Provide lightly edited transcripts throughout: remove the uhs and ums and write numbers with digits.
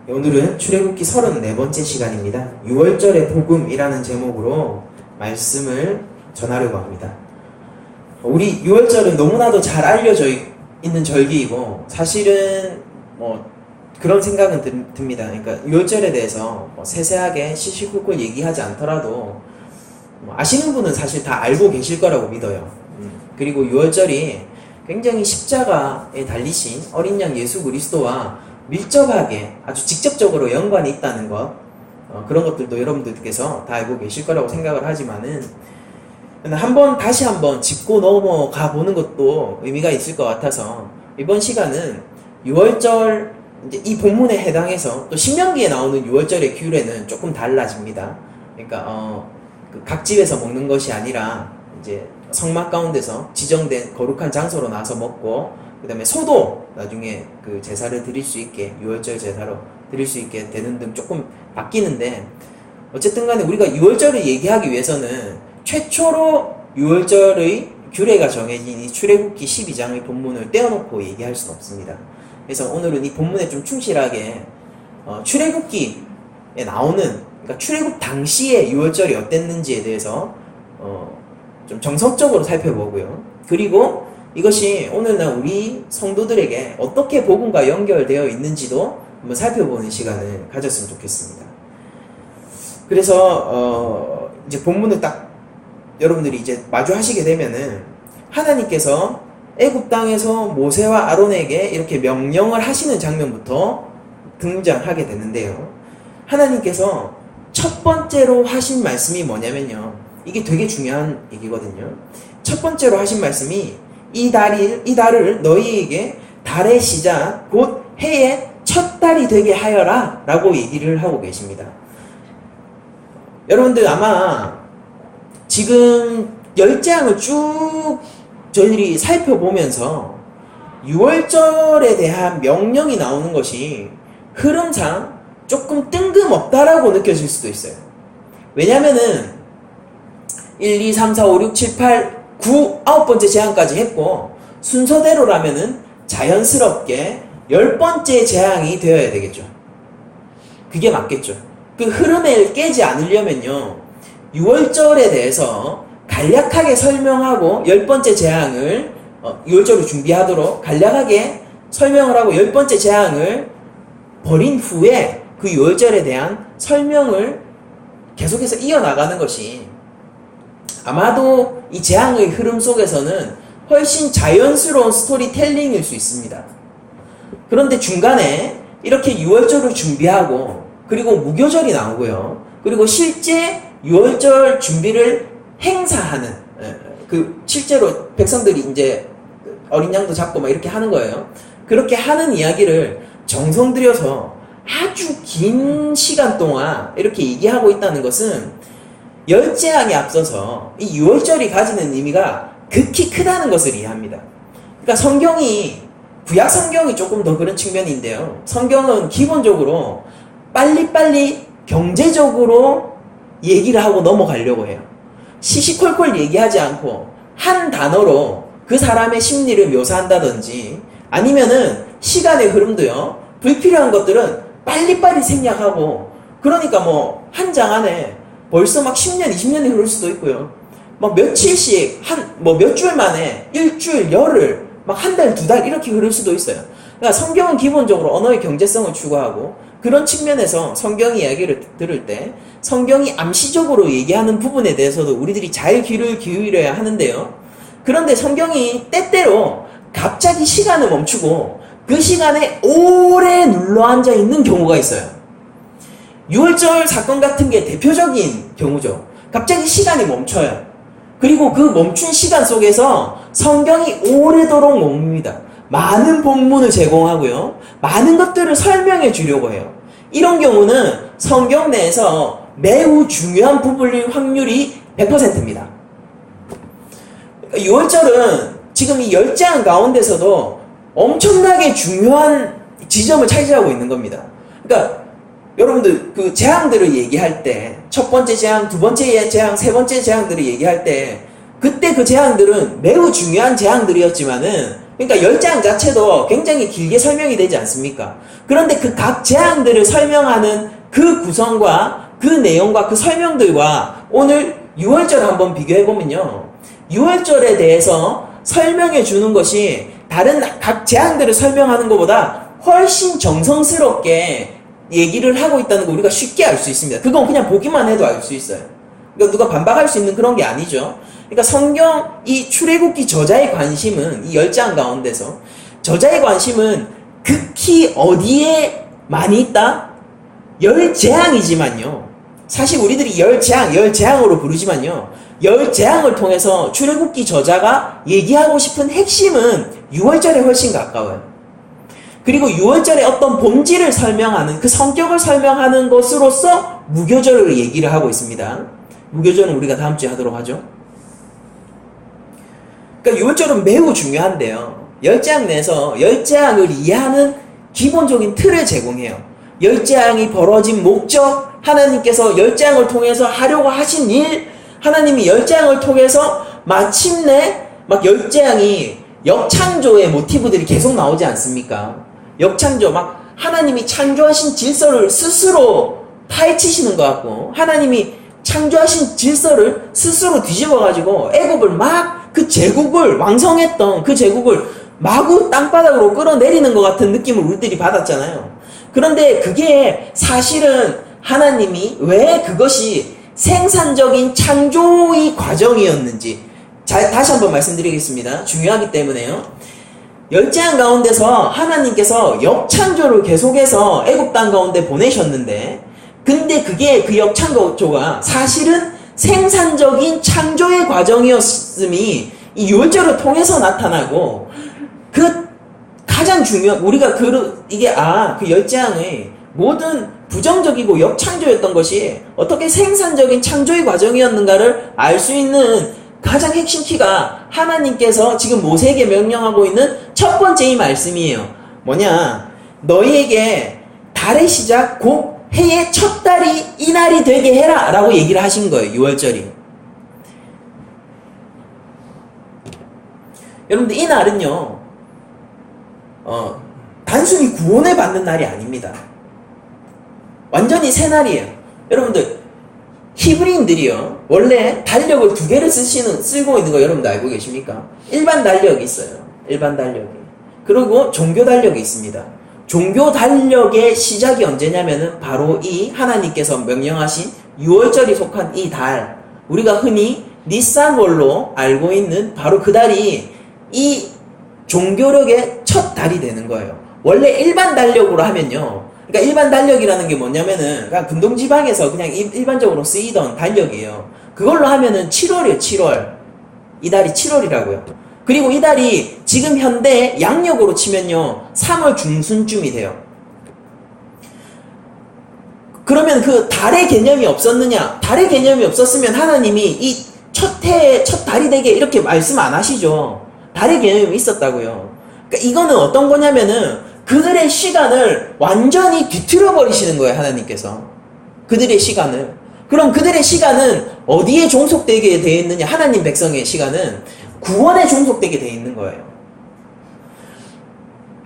오늘은 출애굽기 34번째 시간입니다. 6월절의 복음이라는 제목으로 말씀을 전하려고 합니다. 우리 6월절은 너무나도 잘 알려져 있는 절기이고 사실은 그런 생각은 듭니다. 그러니까 6월절에 대해서 세세하게 시시콜콜 얘기하지 않더라도 아시는 분은 사실 다 알고 계실 거라고 믿어요. 그리고 6월절이 굉장히 십자가에 달리신 어린 양 예수 그리스도와 밀접하게 아주 직접적으로 연관이 있다는 것, 그런 것들도 여러분들께서 다 알고 계실 거라고 생각을 하지만은 다시 한번 짚고 넘어가 보는 것도 의미가 있을 것 같아서 이번 시간은 6월절, 이제 이 본문에 해당해서 또 신명기에 나오는 6월절의 규례는 조금 달라집니다. 그러니까 각 집에서 먹는 것이 아니라 이제 성막 가운데서 지정된 거룩한 장소로 나와서 먹고, 그 다음에 소도 나중에 그 제사를 드릴 수 있게, 6월절 제사로 드릴 수 있게 되는 등 조금 바뀌는데, 어쨌든 간에 우리가 6월절을 얘기하기 위해서는 최초로 6월절의 규례가 정해진 이 출애굽기 12장의 본문을 떼어놓고 얘기할 수는 없습니다. 그래서 오늘은 이 본문에 좀 충실하게 출애굽기에 나오는, 그러니까 출애굽 당시에 6월절이 어땠는지에 대해서 좀 정석적으로 살펴보고요. 그리고 이것이 오늘날 우리 성도들에게 어떻게 복음과 연결되어 있는지도 한번 살펴보는 시간을 가졌으면 좋겠습니다. 그래서 이제 본문을 딱 여러분들이 이제 마주하시게 되면은 하나님께서 애굽 땅에서 모세와 아론에게 이렇게 명령을 하시는 장면부터 등장하게 되는데요. 하나님께서 첫 번째로 하신 말씀이 뭐냐면요. 이게 되게 중요한 얘기거든요. 첫 번째로 하신 말씀이 이 달을 너희에게 달의 시작 곧 해의 첫 달이 되게 하여라 라고 얘기를 하고 계십니다. 여러분들 아마 지금 열재앙을 쭉 저희들이 살펴보면서 6월절에 대한 명령이 나오는 것이 흐름상 조금 뜬금없다라고 느껴질 수도 있어요. 왜냐면은 1, 2, 3, 4, 5, 6, 7, 8, 9, 9번째 재앙까지 했고 순서대로라면은 자연스럽게 10번째 재앙이 되어야 되겠죠. 그게 맞겠죠. 그 흐름을 깨지 않으려면요 6월절에 대해서 간략하게 설명하고 10번째 재앙을 6월절을 준비하도록 간략하게 설명을 하고 10번째 재앙을 벌인 후에 그 6월절에 대한 설명을 계속해서 이어나가는 것이 아마도 이 재앙의 흐름 속에서는 훨씬 자연스러운 스토리텔링일 수 있습니다. 그런데 중간에 이렇게 6월절을 준비하고 그리고 무교절이 나오고요. 그리고 실제 6월절 준비를 행사하는, 실제로 백성들이 이제 어린 양도 잡고 막 이렇게 하는 거예요. 그렇게 하는 이야기를 정성 들여서 아주 긴 시간 동안 이렇게 얘기하고 있다는 것은 열재앙에 앞서서 이 6월절이 가지는 의미가 극히 크다는 것을 이해합니다. 그러니까 구약 성경이 조금 더 그런 측면인데요. 성경은 기본적으로 빨리빨리 경제적으로 얘기를 하고 넘어가려고 해요. 시시콜콜 얘기하지 않고 한 단어로 그 사람의 심리를 묘사한다든지 아니면은 시간의 흐름도요. 불필요한 것들은 빨리빨리 생략하고 그러니까 한 장 안에 벌써 막 10년, 20년이 흐를 수도 있고요. 막 며칠씩 몇 주일 만에 일주일, 열흘, 막 한 달, 두 달 이렇게 흐를 수도 있어요. 그러니까 성경은 기본적으로 언어의 경제성을 추구하고 그런 측면에서 성경 이야기를 들을 때 성경이 암시적으로 얘기하는 부분에 대해서도 우리들이 잘 귀를 기울여야 하는데요. 그런데 성경이 때때로 갑자기 시간을 멈추고 그 시간에 오래 눌러앉아 있는 경우가 있어요. 6월절 사건 같은 게 대표적인 경우죠. 갑자기 시간이 멈춰요. 그리고 그 멈춘 시간 속에서 성경이 오래도록 멈춥니다. 많은 본문을 제공하고요. 많은 것들을 설명해 주려고 해요. 이런 경우는 성경 내에서 매우 중요한 부분일 확률이 100%입니다. 6월절은 지금 이 열재앙 가운데서도 엄청나게 중요한 지점을 차지하고 있는 겁니다. 그러니까 여러분들 그 재앙들을 얘기할 때 첫 번째 재앙, 두 번째 재앙, 세 번째 재앙들을 얘기할 때 그때 그 재앙들은 매우 중요한 재앙들이었지만은 그러니까 10재앙 자체도 굉장히 길게 설명이 되지 않습니까? 그런데 그 각 재앙들을 설명하는 그 구성과 그 내용과 그 설명들과 오늘 6월절 한번 비교해보면요. 6월절에 대해서 설명해 주는 것이 다른 각 재앙들을 설명하는 것보다 훨씬 정성스럽게 얘기를 하고 있다는 거 우리가 쉽게 알 수 있습니다. 그건 그냥 보기만 해도 알 수 있어요. 그러니까 누가 반박할 수 있는 그런 게 아니죠. 그러니까 성경 이 출애굽기 저자의 관심은 이 10재앙 가운데서 저자의 관심은 극히 어디에 많이 있다? 10재앙이지만요. 사실 우리들이 10재앙으로 부르지만요. 10재앙을 통해서 출애굽기 저자가 얘기하고 싶은 핵심은 6월절에 훨씬 가까워요. 그리고 6월절의 어떤 본질을 설명하는 그 성격을 설명하는 것으로서 무교절을 얘기를 하고 있습니다. 무교절은 우리가 다음 주에 하도록 하죠. 그러니까 6월절은 매우 중요한데요. 10재앙 내에서 10재앙을 이해하는 기본적인 틀을 제공해요. 10재앙이 벌어진 목적, 하나님께서 10재앙을 통해서 하려고 하신 일, 하나님이 10재앙을 통해서 마침내 막 10재앙이 역창조의 모티브들이 계속 나오지 않습니까? 역창조, 막 하나님이 창조하신 질서를 스스로 파헤치시는 것 같고, 하나님이 창조하신 질서를 스스로 뒤집어가지고 애굽을 막 그 제국을 왕성했던 그 제국을 마구 땅바닥으로 끌어내리는 것 같은 느낌을 우리들이 받았잖아요. 그런데 그게 사실은 하나님이 왜 그것이 생산적인 창조의 과정이었는지 다시 한번 말씀드리겠습니다. 중요하기 때문에요. 10재앙 가운데서 하나님께서 역창조를 계속해서 애굽 땅 가운데 보내셨는데, 근데 그게 그 역창조가 사실은 생산적인 창조의 과정이었음이 이 6월절을 통해서 나타나고, 그 가장 중요한 우리가 이게 그 10재앙의 모든 부정적이고 역창조였던 것이 어떻게 생산적인 창조의 과정이었는가를 알 수 있는 가장 핵심 키가 하나님께서 지금 모세에게 명령하고 있는 첫 번째 이 말씀이에요. 뭐냐? 너희에게 달의 시작 곧 해의 첫 달이 이 날이 되게 해라 라고 얘기를 하신 거예요. 6월절이. 여러분들 이 날은요 단순히 구원을 받는 날이 아닙니다. 완전히 새 날이에요. 여러분들 히브리인들이요 원래 달력을 2개를 쓰고 있는 거 여러분들 알고 계십니까? 일반 달력이 있어요. 일반 달력이. 그리고 종교 달력이 있습니다. 종교 달력의 시작이 언제냐면은 바로 이 하나님께서 명령하신 6월절이 속한 이 달, 우리가 흔히 니산월로 알고 있는 바로 그 달이 이 종교력의 첫 달이 되는 거예요. 원래 일반 달력으로 하면요, 그러니까 일반 달력이라는 게 뭐냐면은 그냥 근동지방에서 그냥 일반적으로 쓰이던 달력이에요. 그걸로 하면은 7월이에요. 7월. 이 달이 7월이라고요. 그리고 이 달이 지금 현대 양력으로 치면요 3월 중순쯤이 돼요. 그러면 그 달의 개념이 없었느냐? 달의 개념이 없었으면 하나님이 이 첫 달이 되게 이렇게 말씀 안 하시죠. 달의 개념이 있었다고요. 그러니까 이거는 어떤 거냐면은 그들의 시간을 완전히 뒤틀어 버리시는 거예요. 하나님께서 그들의 시간을. 그럼 그들의 시간은 어디에 종속되게 되어 있느냐? 하나님 백성의 시간은 구원에 종속되게 되어 있는 거예요.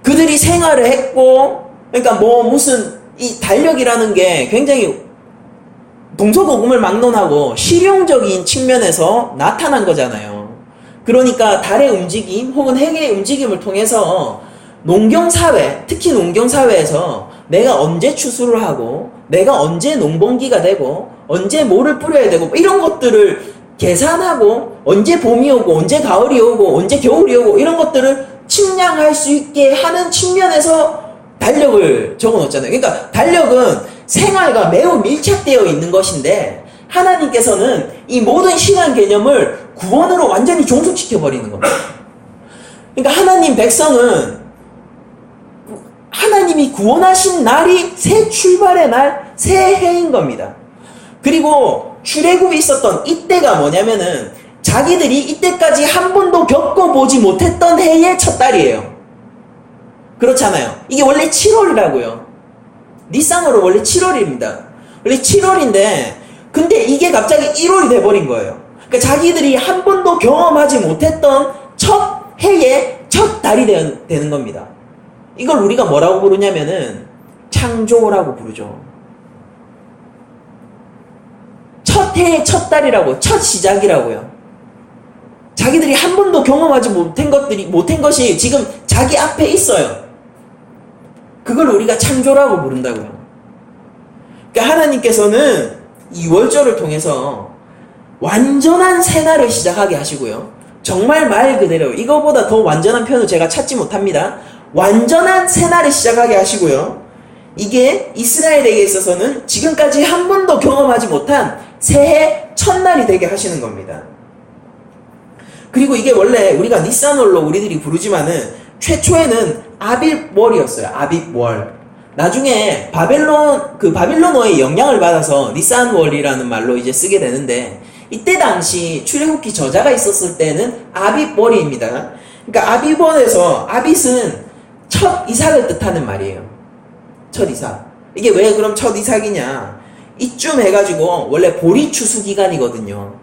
그들이 생활을 했고, 그러니까 무슨 이 달력이라는 게 굉장히 동서고금을 막론하고 실용적인 측면에서 나타난 거잖아요. 그러니까 달의 움직임 혹은 해의 움직임을 통해서 농경사회, 특히 농경사회에서 내가 언제 추수를 하고 내가 언제 농번기가 되고 언제 뭐를 뿌려야 되고 이런 것들을 계산하고 언제 봄이 오고 언제 가을이 오고 언제 겨울이 오고 이런 것들을 측량할 수 있게 하는 측면에서 달력을 적어놓잖아요. 그러니까 달력은 생활과 매우 밀착되어 있는 것인데 하나님께서는 이 모든 시간 개념을 구원으로 완전히 종속시켜버리는 겁니다. 그러니까 하나님 백성은 하나님이 구원하신 날이 새 출발의 날, 새 해인 겁니다. 그리고 출애굽이 있었던 이때가 뭐냐면은 자기들이 이때까지 한 번도 겪어보지 못했던 해의 첫 달이에요. 그렇잖아요. 이게 원래 7월이라고요. 니산으로 원래 7월입니다. 원래 7월인데 근데 이게 갑자기 1월이 돼버린 거예요. 그러니까 자기들이 한 번도 경험하지 못했던 첫 해의 첫 달이 되는 겁니다. 이걸 우리가 뭐라고 부르냐면은 창조라고 부르죠. 첫 해의 첫 달이라고, 첫 시작이라고요. 자기들이 한 번도 경험하지 못한 것이 지금 자기 앞에 있어요. 그걸 우리가 창조라고 부른다고요. 그러니까 하나님께서는 이 월절을 통해서 완전한 새날을 시작하게 하시고요. 정말 말 그대로 이거보다 더 완전한 표현을 제가 찾지 못합니다. 완전한 새날을 시작하게 하시고요. 이게 이스라엘에게 있어서는 지금까지 한 번도 경험하지 못한 새해 첫날이 되게 하시는 겁니다. 그리고 이게 원래 우리가 니산월로 우리들이 부르지만은 최초에는 아빕월이었어요. 아빕월. 나중에 바빌론어의 영향을 받아서 니산월이라는 말로 이제 쓰게 되는데, 이때 당시 출애굽기 저자가 있었을 때는 아빕월입니다. 그러니까 아빕월에서 아빗은 첫 이삭을 뜻하는 말이에요. 첫 이삭. 이게 왜 그럼 첫 이삭이냐? 이쯤 해가지고 원래 보리 추수 기간이거든요.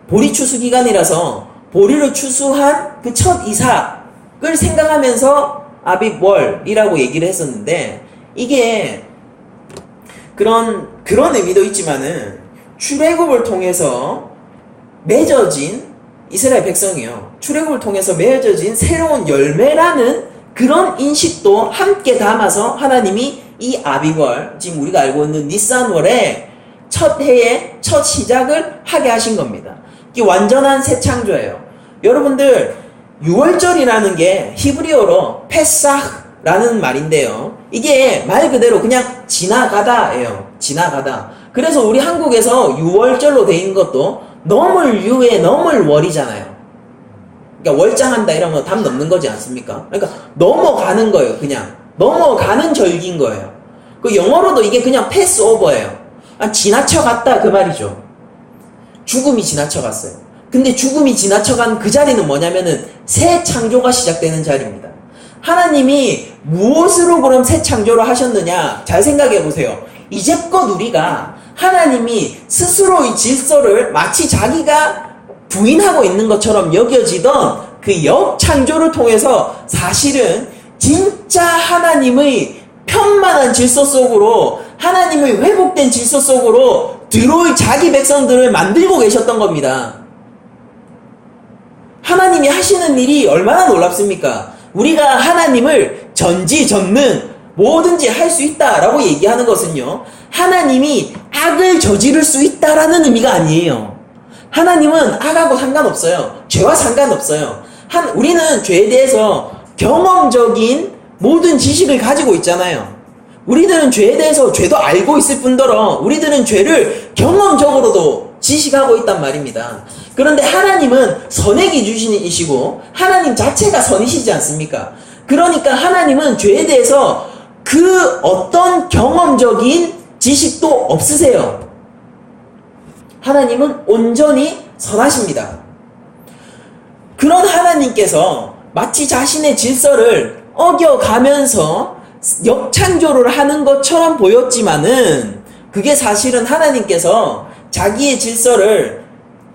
보리 추수 기간이라서 보리를 추수한 그 첫 이삭을 생각하면서 아빕월이라고 얘기를 했었는데, 이게 그런 의미도 있지만은 출애굽을 통해서 맺어진 이스라엘 백성이요. 출애굽을 통해서 맺어진 새로운 열매라는 그런 인식도 함께 담아서 하나님이 이 아비월, 지금 우리가 알고 있는 니산월의 첫 해의 첫 시작을 하게 하신 겁니다. 이게 완전한 새 창조예요. 여러분들, 6월절이라는 게 히브리어로 페사흐라는 말인데요. 이게 말 그대로 그냥 지나가다예요. 지나가다. 그래서 우리 한국에서 6월절로 돼 있는 것도 넘을 유에 넘을 월이잖아요. 그러니까 월장한다 이러면 답 넘는 거지 않습니까? 그러니까 넘어가는 거예요. 그냥 넘어가는 절기인 거예요. 그 영어로도 이게 그냥 패스 오버예요. 지나쳐갔다 그 말이죠. 죽음이 지나쳐갔어요. 근데 죽음이 지나쳐간 그 자리는 뭐냐면은 새 창조가 시작되는 자리입니다. 하나님이 무엇으로 그럼 새 창조를 하셨느냐? 잘 생각해 보세요. 이제껏 우리가 하나님이 스스로의 질서를 마치 자기가 부인하고 있는 것처럼 여겨지던 그 역창조를 통해서 사실은 진짜 하나님의 편만한 질서 속으로, 하나님의 회복된 질서 속으로 들어올 자기 백성들을 만들고 계셨던 겁니다. 하나님이 하시는 일이 얼마나 놀랍습니까? 우리가 하나님을 전지전능 뭐든지 할 수 있다라고 얘기하는 것은요, 하나님이 악을 저지를 수 있다라는 의미가 아니에요. 하나님은 악하고 상관없어요. 죄와 상관없어요. 우리는 죄에 대해서 경험적인 모든 지식을 가지고 있잖아요. 우리들은 죄에 대해서 죄도 알고 있을 뿐더러 우리들은 죄를 경험적으로도 지식하고 있단 말입니다. 그런데 하나님은 선의 기준이시고 하나님 자체가 선이시지 않습니까? 그러니까 하나님은 죄에 대해서 그 어떤 경험적인 지식도 없으세요. 하나님은 온전히 선하십니다. 그런 하나님께서 마치 자신의 질서를 어겨가면서 역창조를 하는 것처럼 보였지만은, 그게 사실은 하나님께서 자기의 질서를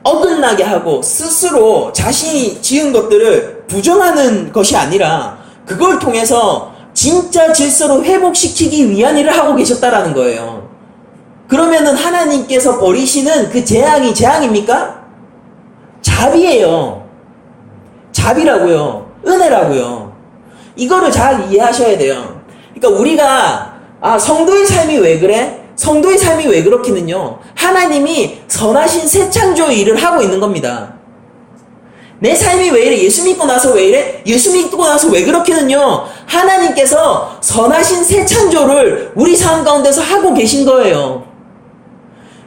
어긋나게 하고 스스로 자신이 지은 것들을 부정하는 것이 아니라 그걸 통해서 진짜 질서로 회복시키기 위한 일을 하고 계셨다라는 거예요. 그러면은 하나님께서 버리시는 그 재앙이 재앙입니까? 자비예요. 자비라고요. 은혜라고요. 이거를 잘 이해하셔야 돼요. 그러니까 우리가 성도의 삶이 왜 그래? 성도의 삶이 왜 그렇기는요, 하나님이 선하신 새 창조의 일을 하고 있는 겁니다. 내 삶이 왜 이래? 예수 믿고 나서 왜 이래? 예수 믿고 나서 왜 그렇기는요, 하나님께서 선하신 새 창조를 우리 삶 가운데서 하고 계신 거예요.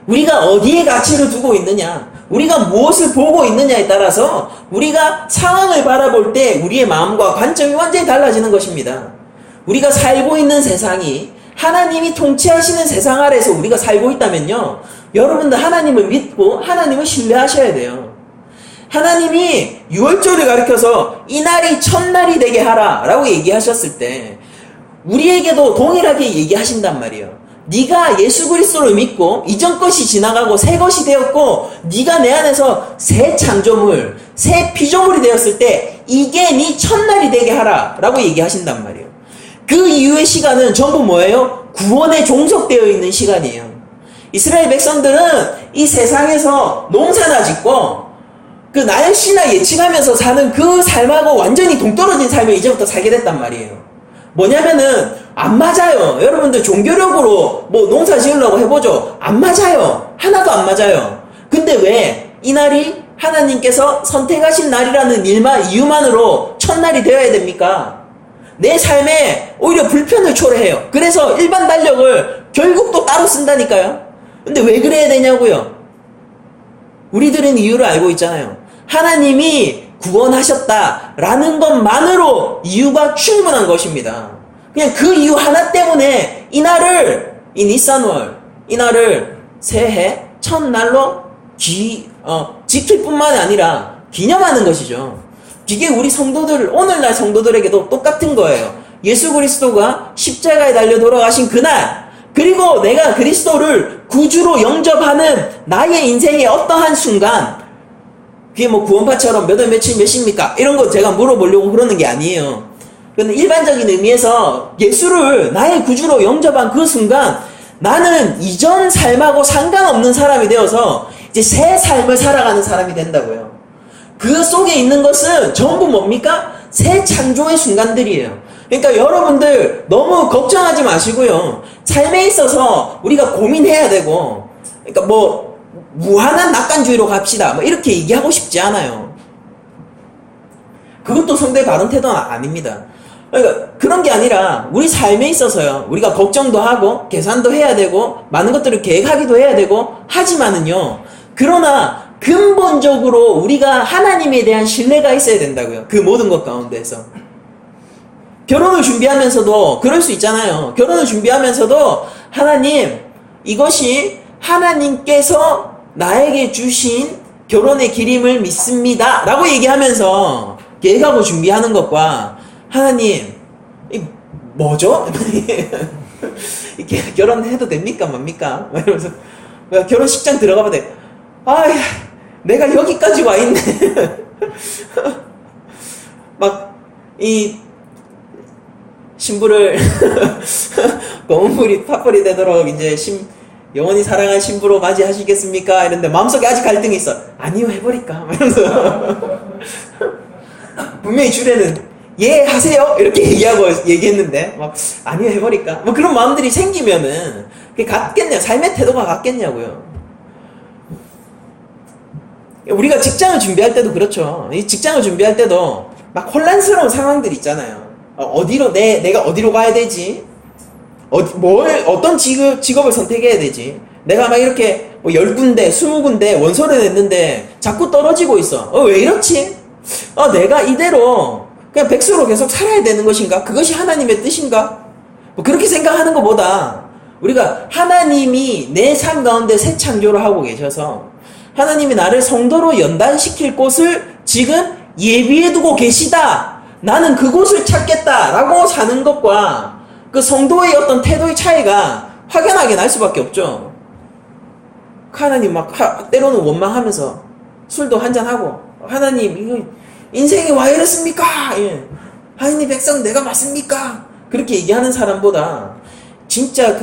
우리가 어디에 가치를 두고 있느냐, 우리가 무엇을 보고 있느냐에 따라서 우리가 상황을 바라볼 때 우리의 마음과 관점이 완전히 달라지는 것입니다. 우리가 살고 있는 세상이 하나님이 통치하시는 세상 아래에서 우리가 살고 있다면요, 여러분들 하나님을 믿고 하나님을 신뢰하셔야 돼요. 하나님이 6월절을 가리켜서 이 날이 첫날이 되게 하라 라고 얘기하셨을 때 우리에게도 동일하게 얘기하신단 말이에요. 네가 예수 그리스도를 믿고 이전 것이 지나가고 새 것이 되었고 네가 내 안에서 새 창조물, 새 피조물이 되었을 때 이게 네 첫날이 되게 하라 라고 얘기하신단 말이에요. 그 이후의 시간은 전부 뭐예요? 구원에 종속되어 있는 시간이에요. 이스라엘 백성들은 이 세상에서 농사나 짓고 그 날씨나 예측하면서 사는 그 삶하고 완전히 동떨어진 삶을 이제부터 살게 됐단 말이에요. 뭐냐면은 안 맞아요. 여러분들 종교력으로 뭐 농사 지으려고 해보죠. 안 맞아요. 하나도 안 맞아요. 근데 왜 이 날이 하나님께서 선택하신 날이라는 이유만으로 첫날이 되어야 됩니까? 내 삶에 오히려 불편을 초래해요. 그래서 일반 달력을 결국 또 따로 쓴다니까요. 근데 왜 그래야 되냐고요? 우리들은 이유를 알고 있잖아요. 하나님이 구원하셨다라는 것만으로 이유가 충분한 것입니다. 그냥 그 이유 하나 때문에 이 니산월, 이 날을 새해 첫날로 지킬 뿐만 아니라 기념하는 것이죠. 이게 우리 성도들, 오늘날 성도들에게도 똑같은 거예요. 예수 그리스도가 십자가에 달려 돌아가신 그날, 그리고 내가 그리스도를 구주로 영접하는 나의 인생의 어떠한 순간, 그게 뭐 구원파처럼 몇 월 며칠 몇입니까? 이런 거 제가 물어보려고 그러는 게 아니에요. 근데 일반적인 의미에서 예수를 나의 구주로 영접한 그 순간 나는 이전 삶하고 상관없는 사람이 되어서 이제 새 삶을 살아가는 사람이 된다고요. 그 속에 있는 것은 전부 뭡니까? 새 창조의 순간들이에요. 그러니까 여러분들 너무 걱정하지 마시고요. 삶에 있어서 우리가 고민해야 되고, 그러니까 뭐 무한한 낙관주의로 갑시다 뭐 이렇게 얘기하고 싶지 않아요. 그것도 성도의 바른 태도는 아닙니다. 그러니까 그런 게 아니라 우리 삶에 있어서요, 우리가 걱정도 하고 계산도 해야 되고 많은 것들을 계획하기도 해야 되고 하지만은요, 그러나 근본적으로 우리가 하나님에 대한 신뢰가 있어야 된다고요. 그 모든 것 가운데에서. 결혼을 준비하면서도 그럴 수 있잖아요. 결혼을 준비하면서도 하나님, 이것이 하나님께서 나에게 주신 결혼의 기림을 믿습니다 라고 얘기하면서 계획하고 준비하는 것과, 하나님, 이 뭐죠? 결혼해도 됩니까 맙니까? 이러면서 결혼식장 들어가면 돼. 내가 여기까지 와 있네. 막 이 신부를 검은불이 팥불이 되도록 이제 영원히 사랑한 신부로 맞이하시겠습니까? 이런데 마음속에 아직 갈등이 있어. 아니요, 해버릴까? 이러면서 분명히 주례는 예, 하세요! 이렇게 얘기했는데, 아니요, 해버릴까? 뭐 그런 마음들이 생기면은, 그게 같겠냐고, 삶의 태도가 같겠냐고요. 우리가 직장을 준비할 때도 그렇죠. 이 직장을 준비할 때도 막 혼란스러운 상황들이 있잖아요. 내가 어디로 가야 되지? 어떤 직업을 선택해야 되지? 내가 막 이렇게 10군데, 20군데 원서를 냈는데 자꾸 떨어지고 있어. 왜 이렇지? 내가 이대로 그냥 백수로 계속 살아야 되는 것인가? 그것이 하나님의 뜻인가? 그렇게 생각하는 것보다 우리가 하나님이 내 삶 가운데 새 창조를 하고 계셔서 하나님이 나를 성도로 연단시킬 곳을 지금 예비해두고 계시다. 나는 그곳을 찾겠다라고 사는 것과 그 성도의 어떤 태도의 차이가 확연하게 날 수밖에 없죠. 하나님 때로는 원망하면서 술도 한잔하고, 하나님 이거 인생이 와 이렇습니까? 예. 하나님 백성 내가 맞습니까? 그렇게 얘기하는 사람보다 진짜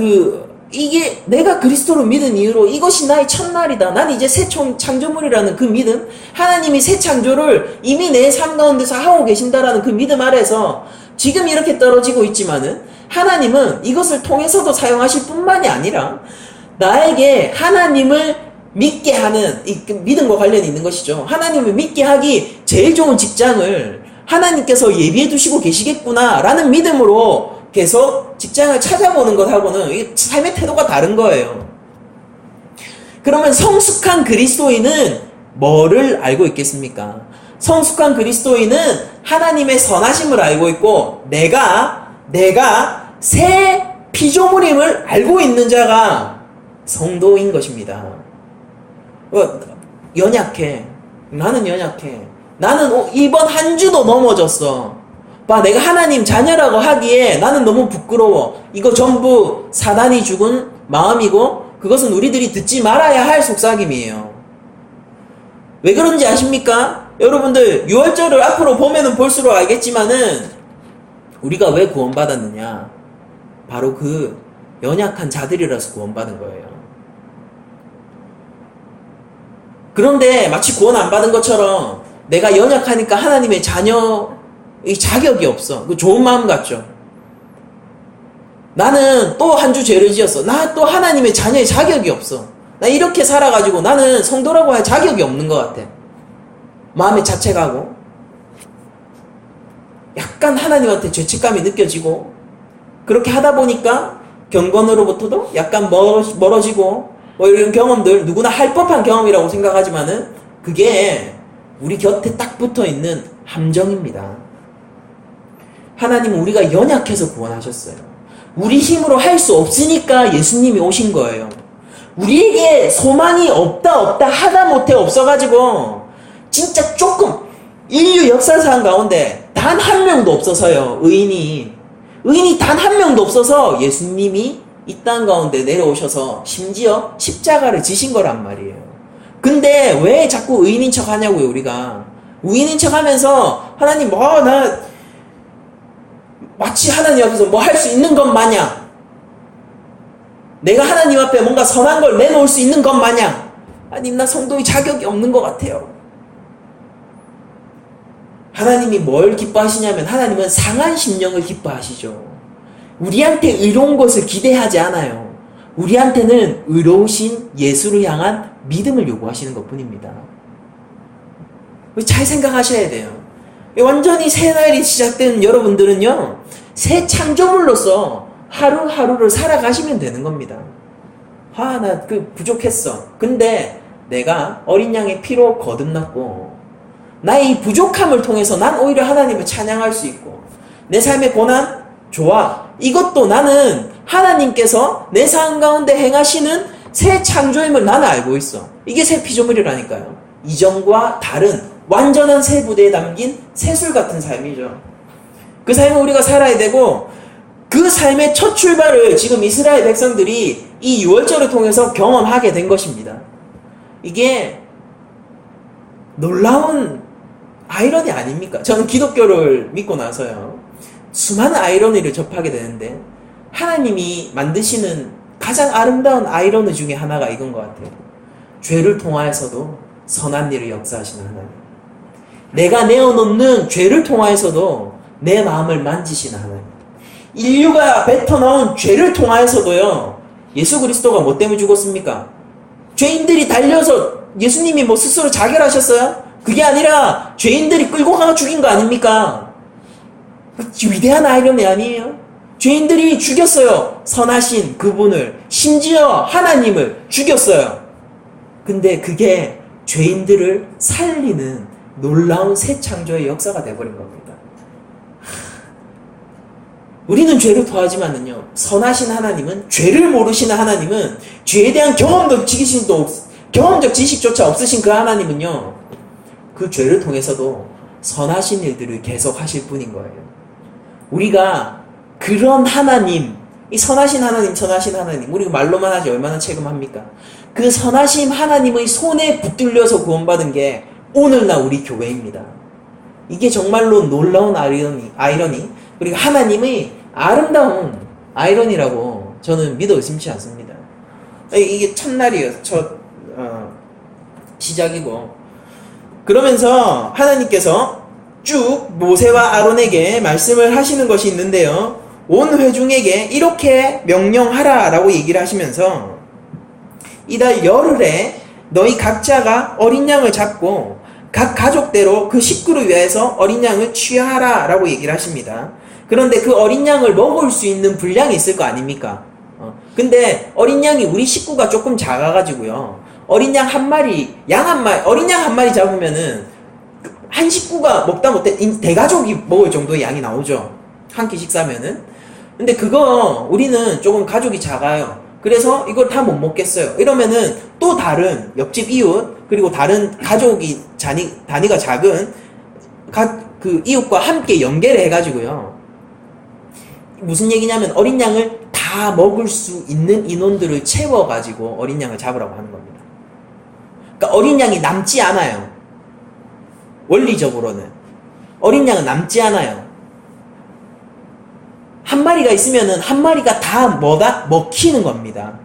이게 내가 그리스도를 믿은 이유로 이것이 나의 첫날이다. 난 이제 새 창조물이라는 그 믿음, 하나님이 새 창조를 이미 내 삶 가운데서 하고 계신다라는 그 믿음 아래서 지금 이렇게 떨어지고 있지만은 하나님은 이것을 통해서도 사용하실 뿐만이 아니라 나에게 하나님을 믿게 하는, 이 믿음과 관련이 있는 것이죠. 하나님을 믿게 하기 제일 좋은 직장을 하나님께서 예비해 두시고 계시겠구나 라는 믿음으로 계속 직장을 찾아보는 것하고는 삶의 태도가 다른 거예요. 그러면 성숙한 그리스도인은 뭐를 알고 있겠습니까? 성숙한 그리스도인은 하나님의 선하심을 알고 있고 내가 새 피조물임을 알고 있는 자가 성도인 것입니다. 연약해. 나는 연약해. 나는 이번 한 주도 넘어졌어. 내가 하나님 자녀라고 하기에 나는 너무 부끄러워. 이거 전부 사단이 죽은 마음이고 그것은 우리들이 듣지 말아야 할 속삭임이에요. 왜 그런지 아십니까? 여러분들 6월절을 앞으로 보면은 볼수록 알겠지만은 우리가 왜 구원받았느냐? 바로 그 연약한 자들이라서 구원받은 거예요. 그런데 마치 구원 안 받은 것처럼 내가 연약하니까 하나님의 자녀의 자격이 없어. 그 좋은 마음 같죠? 나는 또 한 주 죄를 지었어. 나 또 하나님의 자녀의 자격이 없어. 나 이렇게 살아가지고 나는 성도라고 할 자격이 없는 것 같아. 마음에 자책하고 약간 하나님한테 죄책감이 느껴지고 그렇게 하다 보니까 경건으로부터도 약간 멀어지고 뭐 이런 경험들 누구나 할 법한 경험이라고 생각하지만은 그게 우리 곁에 딱 붙어있는 함정입니다. 하나님은 우리가 연약해서 구원하셨어요. 우리 힘으로 할 수 없으니까 예수님이 오신 거예요. 우리에게 소망이 없다 하다못해 없어가지고 진짜 조금 인류 역사상 가운데 단 한 명도 없어서요. 의인이 단 한 명도 없어서 예수님이 이 땅 가운데 내려오셔서 심지어 십자가를 지신 거란 말이에요. 근데 왜 자꾸 의인인 척 하냐고요, 우리가. 의인인 척 하면서 하나님 나 마치 하나님 앞에서 뭐 할 수 있는 것 마냥 내가 하나님 앞에 뭔가 선한 걸 내놓을 수 있는 것 마냥 하나님 나 성도의 자격이 없는 것 같아요. 하나님이 뭘 기뻐하시냐면 하나님은 상한 심령을 기뻐하시죠. 우리한테 의로운 것을 기대하지 않아요. 우리한테는 의로우신 예수를 향한 믿음을 요구하시는 것뿐입니다. 잘 생각하셔야 돼요. 완전히 새 날이 시작된 여러분들은요, 새 창조물로서 하루하루를 살아가시면 되는 겁니다. 나 부족했어. 근데 내가 어린 양의 피로 거듭났고 나의 이 부족함을 통해서 난 오히려 하나님을 찬양할 수 있고 내 삶의 고난 좋아. 이것도 나는 하나님께서 내 삶 가운데 행하시는 새 창조임을 나는 알고 있어. 이게 새 피조물이라니까요. 이전과 다른 완전한 새 부대에 담긴 새술 같은 삶이죠. 그 삶을 우리가 살아야 되고 그 삶의 첫 출발을 지금 이스라엘 백성들이 이 유월절을 통해서 경험하게 된 것입니다. 이게 놀라운 아이러니 아닙니까? 저는 기독교를 믿고 나서요, 수많은 아이러니를 접하게 되는데 하나님이 만드시는 가장 아름다운 아이러니 중에 하나가 이건 것 같아요. 죄를 통하여서도 선한 일을 역사하시는 하나님. 내가 내어놓는 죄를 통하여서도 내 마음을 만지시는 하나님. 인류가 뱉어나온 죄를 통하여서도요, 예수 그리스도가 뭐 때문에 죽었습니까? 죄인들이 달려서 예수님이 뭐 스스로 자결하셨어요? 그게 아니라 죄인들이 끌고 가서 죽인 거 아닙니까? 위대한 아이러니 아니에요? 죄인들이 죽였어요. 선하신 그분을, 심지어 하나님을 죽였어요. 근데 그게 죄인들을 살리는 놀라운 새 창조의 역사가 되어버린 겁니다. 우리는 죄를 토하지만은요, 선하신 하나님은, 죄를 모르시는 하나님은, 죄에 대한 경험적 지식조차 없으신 그 하나님은요, 그 죄를 통해서도 선하신 일들을 계속 하실 분인 거예요. 우리가 그런 하나님, 이 선하신 하나님, 우리가 말로만 하지 얼마나 체감합니까? 그 선하신 하나님의 손에 붙들려서 구원받은 게 오늘날 우리 교회입니다. 이게 정말로 놀라운 아이러니, 그리고 하나님의 아름다운 아이러니라고 저는 믿어 의심치 않습니다. 이게 첫날이에요. 시작이고. 그러면서 하나님께서 쭉 모세와 아론에게 말씀을 하시는 것이 있는데요, 온 회중에게 이렇게 명령하라 라고 얘기를 하시면서 이달 열흘에 너희 각자가 어린 양을 잡고 각 가족대로 그 식구를 위해서 어린 양을 취하라 라고 얘기를 하십니다. 그런데 그 어린 양을 먹을 수 있는 분량이 있을 거 아닙니까? 근데 어린 양이 우리 식구가 조금 작아가지고요, 어린 양 한 마리, 어린 양 한 마리 잡으면은 한 식구가 먹다 못해 대가족이 먹을 정도의 양이 나오죠. 한 끼 식사면은. 근데 그거 우리는 조금 가족이 작아요. 그래서 이걸 다 못 먹겠어요. 이러면은 또 다른 옆집 이웃, 그리고 다른 가족이 단위가 작은 그 이웃과 함께 연계를 해가지고요, 무슨 얘기냐면 어린 양을 다 다 먹을 수 있는 인원들을 채워가지고 어린 양을 잡으라고 하는 겁니다. 그러니까 어린 양이 남지 않아요. 원리적으로는 어린 양은 남지 않아요. 한 마리가 있으면은 한 마리가 다 먹히는 겁니다.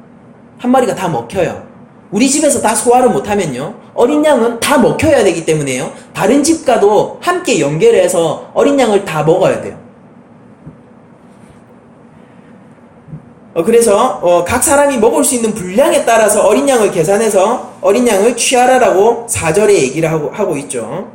한 마리가 다 먹혀요. 우리 집에서 다 소화를 못하면요, 어린 양은 다 먹혀야 되기 때문에요, 다른 집과도 함께 연결해서 어린 양을 다 먹어야 돼요. 그래서 각 사람이 먹을 수 있는 분량에 따라서 어린 양을 계산해서 어린 양을 취하라라고 4절에 얘기를 하고 있죠.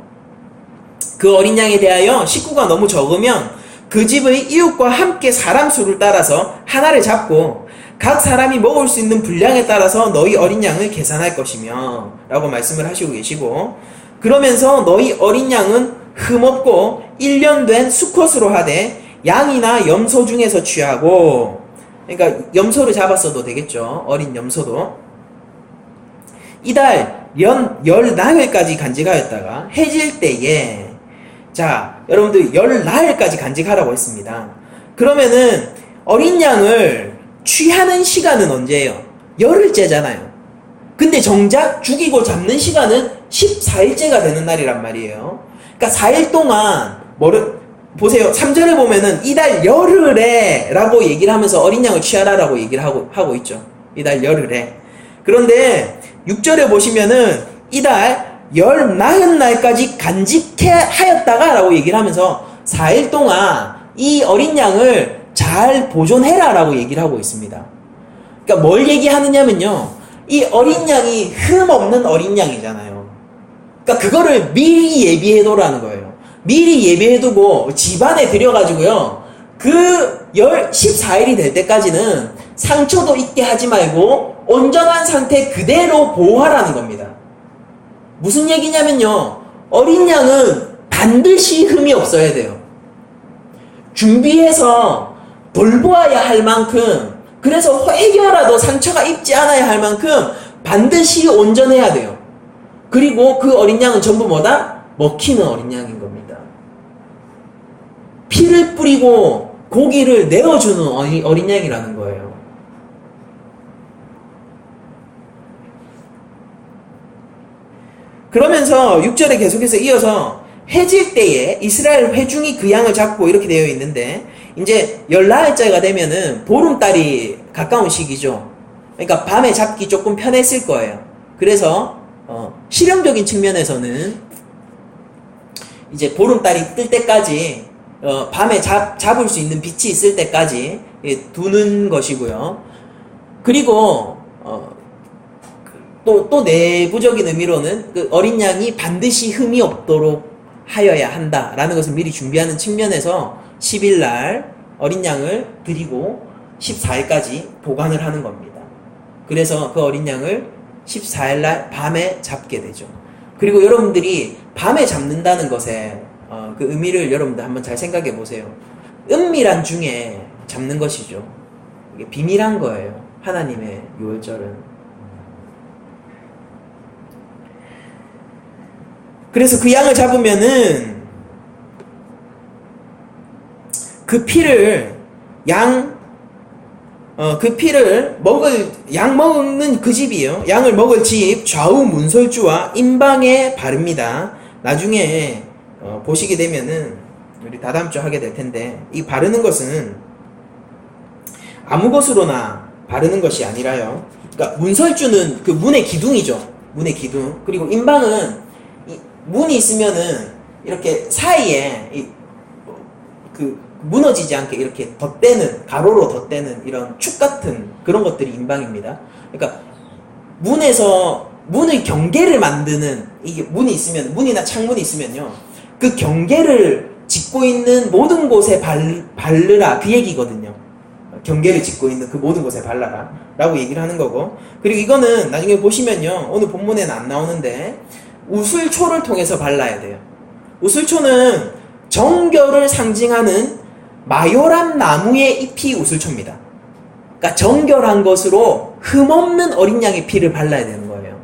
그 어린 양에 대하여 식구가 너무 적으면 그 집의 이웃과 함께 사람 수를 따라서 하나를 잡고 각 사람이 먹을 수 있는 분량에 따라서 너희 어린 양을 계산할 것이며 라고 말씀을 하시고 계시고, 그러면서 너희 어린 양은 흠없고 1년 된 수컷으로 하되 양이나 염소 중에서 취하고, 그러니까 염소를 잡았어도 되겠죠. 어린 염소도. 이달 열 나흘까지 간직하였다가 해질 때에, 자 여러분들 열 나흘까지 간직하라고 했습니다. 그러면은 어린 양을 취하는 시간은 언제예요? 열흘째잖아요. 근데 정작 죽이고 잡는 시간은 14일째가 되는 날이란 말이에요. 그러니까 4일 동안 보세요. 3절에 보면은 이달 열흘에 라고 얘기를 하면서 어린 양을 취하라라고 얘기를 하고 있죠. 이달 열흘에. 그런데 6절에 보시면은 이달 열 나흔 날까지 간직하였다가 라고 얘기를 하면서 4일 동안 이 어린 양을 잘 보존해라 라고 얘기를 하고 있습니다. 그러니까 뭘 얘기하느냐면요, 이 어린 양이 흠없는 어린 양이잖아요. 그러니까 그거를 미리 예비해두라는 거예요. 미리 예비해두고 집안에 들여가지고요, 그 14일이 될 때까지는 상처도 있게 하지 말고 온전한 상태 그대로 보호하라는 겁니다. 무슨 얘기냐면요, 어린 양은 반드시 흠이 없어야 돼요. 준비해서 돌보아야 할 만큼, 그래서 혹여라도 상처가 입지 않아야 할 만큼 반드시 온전해야 돼요. 그리고 그 어린 양은 전부 뭐다? 먹히는 어린 양인 겁니다. 피를 뿌리고 고기를 내어주는 어린 양이라는 거예요. 그러면서 6절에 계속해서 이어서 해질 때에 이스라엘 회중이 그 양을 잡고 이렇게 되어 있는데, 이제 열나흘째가 되면은 보름달이 가까운 시기죠. 그러니까 밤에 잡기 조금 편했을 거예요. 그래서 실용적인 측면에서는 이제 보름달이 뜰 때까지 밤에 잡을 수 있는 빛이 있을 때까지 두는 것이고요. 그리고 또 내부적인 의미로는 그 어린 양이 반드시 흠이 없도록 하여야 한다라는 것을 미리 준비하는 측면에서 10일날 어린 양을 드리고 14일까지 보관을 하는 겁니다. 그래서 그 어린 양을 14일날 밤에 잡게 되죠. 그리고 여러분들이 밤에 잡는다는 것에 그 의미를 여러분들 한번 잘 생각해 보세요. 은밀한 중에 잡는 것이죠. 이게 비밀한 거예요. 하나님의 유월절은. 그래서 그 양을 잡으면은 그 피를 양 먹는 그 집이에요. 양을 먹을 집 좌우 문설주와 임방에 바릅니다. 나중에 보시게 되면은 우리 다다음 주 하게 될 텐데, 이 바르는 것은 아무 것으로나 바르는 것이 아니라요. 그러니까 문설주는 그 문의 기둥이죠. 문의 기둥. 그리고 임방은 문이 있으면은 이렇게 사이에 그 무너지지 않게 이렇게 덧대는, 가로로 덧대는 이런 축 같은 그런 것들이 임방입니다. 그러니까 문의 경계를 만드는, 이게 문이 있으면, 문이나 창문이 있으면요, 그 경계를 짓고 있는 모든 곳에 바르라, 그 얘기거든요. 경계를 짓고 있는 그 모든 곳에 발라라 라고 얘기를 하는 거고, 그리고 이거는 나중에 보시면요, 오늘 본문에는 안 나오는데 우슬초를 통해서 발라야 돼요. 우슬초는 정결을 상징하는 마요란 나무의 잎이 우슬초입니다. 그러니까 정결한 것으로 흠없는 어린 양의 피를 발라야 되는 거예요.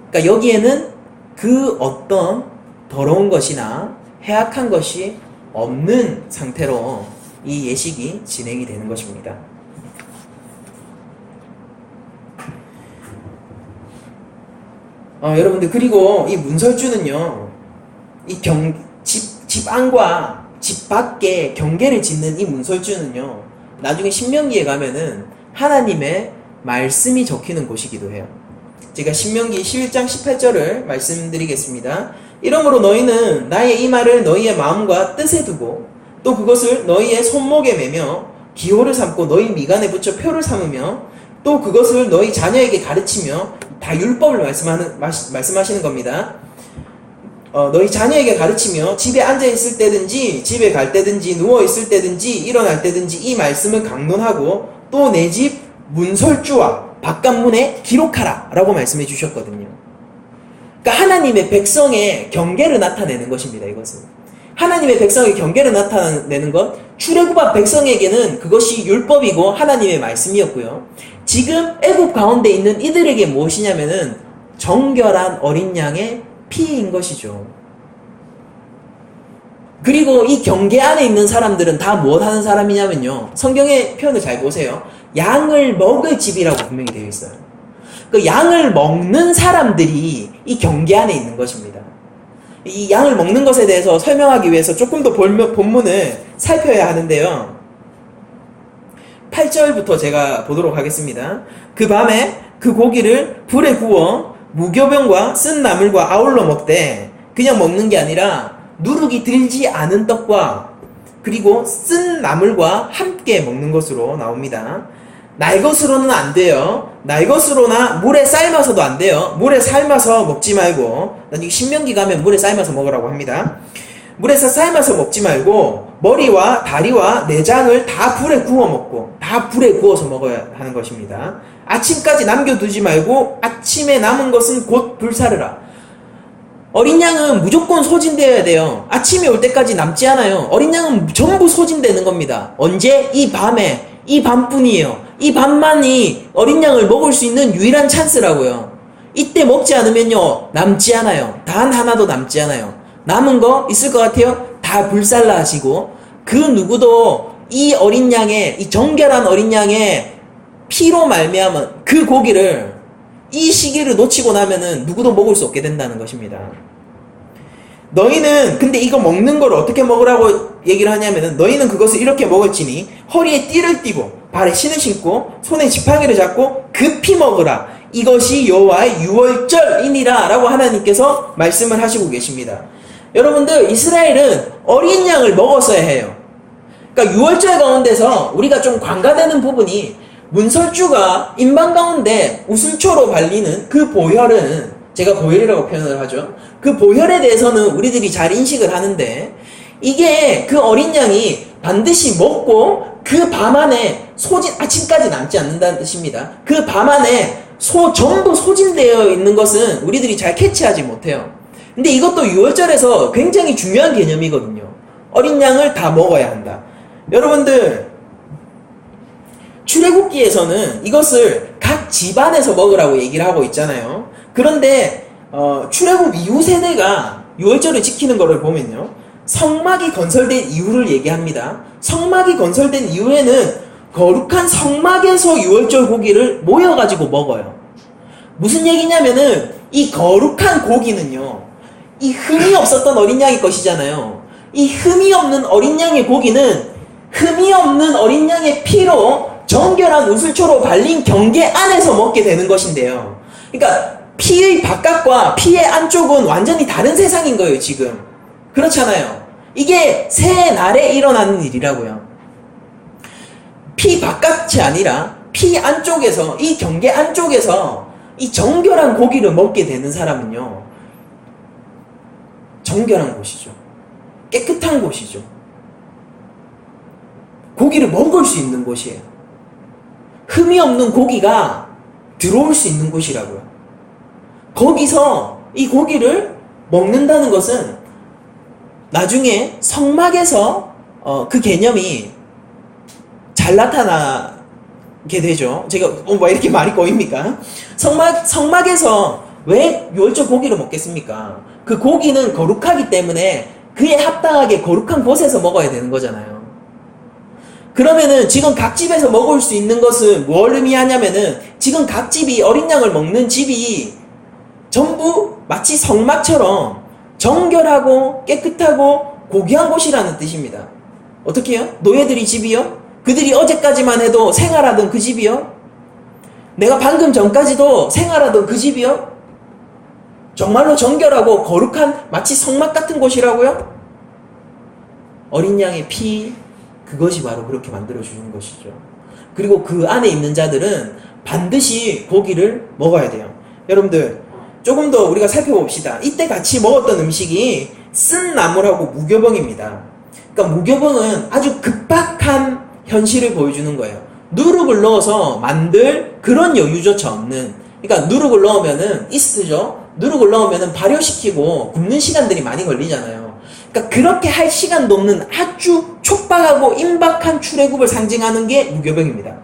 그러니까 여기에는 그 어떤 더러운 것이나 해악한 것이 없는 상태로 이 예식이 진행이 되는 것입니다. 여러분들, 그리고 이 문설주는요, 집 안과 집 밖에 경계를 짓는 이 문설주는요, 나중에 신명기에 가면은 하나님의 말씀이 적히는 곳이기도 해요. 제가 신명기 11장 18절을 말씀드리겠습니다. 이러므로 너희는 나의 이 말을 너희의 마음과 뜻에 두고 또 그것을 너희의 손목에 매며 기호를 삼고 너희 미간에 붙여 표를 삼으며 또 그것을 너희 자녀에게 가르치며, 다 율법을 말씀하시는 겁니다. 너희 자녀에게 가르치며 집에 앉아있을 때든지 집에 갈 때든지 누워있을 때든지 일어날 때든지 이 말씀을 강론하고 또 내 집 문설주와 바깥문에 기록하라 라고 말씀해 주셨거든요. 그러니까 하나님의 백성의 경계를 나타내는 것입니다. 이것은 하나님의 백성의 경계를 나타내는 것, 출애굽한 백성에게는 그것이 율법이고 하나님의 말씀이었고요. 지금 애굽 가운데 있는 이들에게 무엇이냐면은 정결한 어린 양의 피인 것이죠. 그리고 이 경계 안에 있는 사람들은 다 무엇 하는 사람이냐면요, 성경의 표현을 잘 보세요. 양을 먹을 집이라고 분명히 되어 있어요. 그 양을 먹는 사람들이 이 경계 안에 있는 것입니다. 이 양을 먹는 것에 대해서 설명하기 위해서 조금 더 본문을 살펴야 하는데요. 8절부터 제가 보도록 하겠습니다. 그 밤에 그 고기를 불에 구워 무교병과 쓴 나물과 아울러 먹되, 그냥 먹는 게 아니라 누룩이 들지 않은 떡과 그리고 쓴 나물과 함께 먹는 것으로 나옵니다. 날 것으로는 안 돼요. 날 것으로나 물에 삶아서도 안 돼요. 물에 삶아서 먹지 말고, 나중에 신명기 가면 물에 삶아서 먹으라고 합니다. 물에서 삶아서 먹지 말고 머리와 다리와 내장을 다 불에 구워 먹고, 다 불에 구워서 먹어야 하는 것입니다. 아침까지 남겨두지 말고 아침에 남은 것은 곧 불사르라. 어린 양은 무조건 소진되어야 돼요. 아침에 올 때까지 남지 않아요. 어린 양은 전부 소진되는 겁니다. 언제? 이 밤에, 이 밤뿐이에요. 이 밤만이 어린 양을 먹을 수 있는 유일한 찬스라고요. 이때 먹지 않으면요, 남지 않아요. 단 하나도 남지 않아요. 남은 거 있을 것 같아요? 다 불살라 하시고, 그 누구도 이 어린 양의, 이 정결한 어린 양의 피로 말미암은 그 고기를, 이 시기를 놓치고 나면은 누구도 먹을 수 없게 된다는 것입니다. 너희는 근데 이거 먹는 걸 어떻게 먹으라고 얘기를 하냐면은, 너희는 그것을 이렇게 먹을지니 허리에 띠를 띠고 발에 신을 신고 손에 지팡이를 잡고 급히 먹으라. 이것이 여호와의 유월절이니라 라고 하나님께서 말씀을 하시고 계십니다. 여러분들, 이스라엘은 어린 양을 먹었어야 해요. 그러니까 유월절 가운데서 우리가 좀 관가되는 부분이, 문설주가 인방 가운데 우슬초로 발리는 그 보혈은, 제가 보혈이라고 표현을 하죠. 그 보혈에 대해서는 우리들이 잘 인식을 하는데, 이게 그 어린 양이 반드시 먹고 그 밤 안에 아침까지 남지 않는다는 뜻입니다. 그 밤 안에 전부 소진되어 있는 것은 우리들이 잘 캐치하지 못해요. 근데 이것도 유월절에서 굉장히 중요한 개념이거든요. 어린 양을 다 먹어야 한다. 여러분들, 출애굽기에서는 이것을 각 집안에서 먹으라고 얘기를 하고 있잖아요. 그런데 출애굽 이후 세대가 유월절을 지키는 것을 보면요, 성막이 건설된 이유를 얘기합니다. 성막이 건설된 이후에는 거룩한 성막에서 유월절 고기를 모여가지고 먹어요. 무슨 얘기냐면은, 이 거룩한 고기는요, 이 흠이 없었던 어린 양의 것이잖아요. 이 흠이 없는 어린 양의 고기는 흠이 없는 어린 양의 피로 정결한 우슬초로 발린 경계 안에서 먹게 되는 것인데요. 그러니까 피의 바깥과 피의 안쪽은 완전히 다른 세상인 거예요, 지금. 그렇잖아요. 이게 새 날에 일어나는 일이라고요. 피 바깥이 아니라 피 안쪽에서, 이 경계 안쪽에서 이 정결한 고기를 먹게 되는 사람은요, 정결한 곳이죠. 깨끗한 곳이죠. 고기를 먹을 수 있는 곳이에요. 흠이 없는 고기가 들어올 수 있는 곳이라고요. 거기서 이 고기를 먹는다는 것은 나중에 성막에서 그 개념이 잘 나타나게 되죠. 제가 뭐 이렇게 말이 꼬입니까? 성막에서 왜 유월절 고기를 먹겠습니까? 그 고기는 거룩하기 때문에 그에 합당하게 거룩한 곳에서 먹어야 되는 거잖아요. 그러면은 지금 각 집에서 먹을 수 있는 것은 뭘 의미하냐면은, 지금 각 집이 어린 양을 먹는 집이 전부 마치 성막처럼 정결하고 깨끗하고 고귀한 곳이라는 뜻입니다. 어떻게 해요? 노예들이 집이요? 그들이 어제까지만 해도 생활하던 그 집이요? 내가 방금 전까지도 생활하던 그 집이요? 정말로 정결하고 거룩한 마치 성막 같은 곳이라고요? 어린 양의 피, 그것이 바로 그렇게 만들어주는 것이죠. 그리고 그 안에 있는 자들은 반드시 고기를 먹어야 돼요. 여러분들, 조금 더 우리가 살펴봅시다. 이때 같이 먹었던 음식이 쓴 나물하고 무교병입니다. 그러니까 무교병은 아주 급박한 현실을 보여주는 거예요. 누룩을 넣어서 만들 그런 여유조차 없는. 그러니까 누룩을 넣으면은 이스트죠. 누룩을 넣으면은 발효시키고 굽는 시간들이 많이 걸리잖아요. 그러니까 그렇게 할 시간도 없는 아주 촉박하고 임박한 출애굽을 상징하는 게 무교병입니다.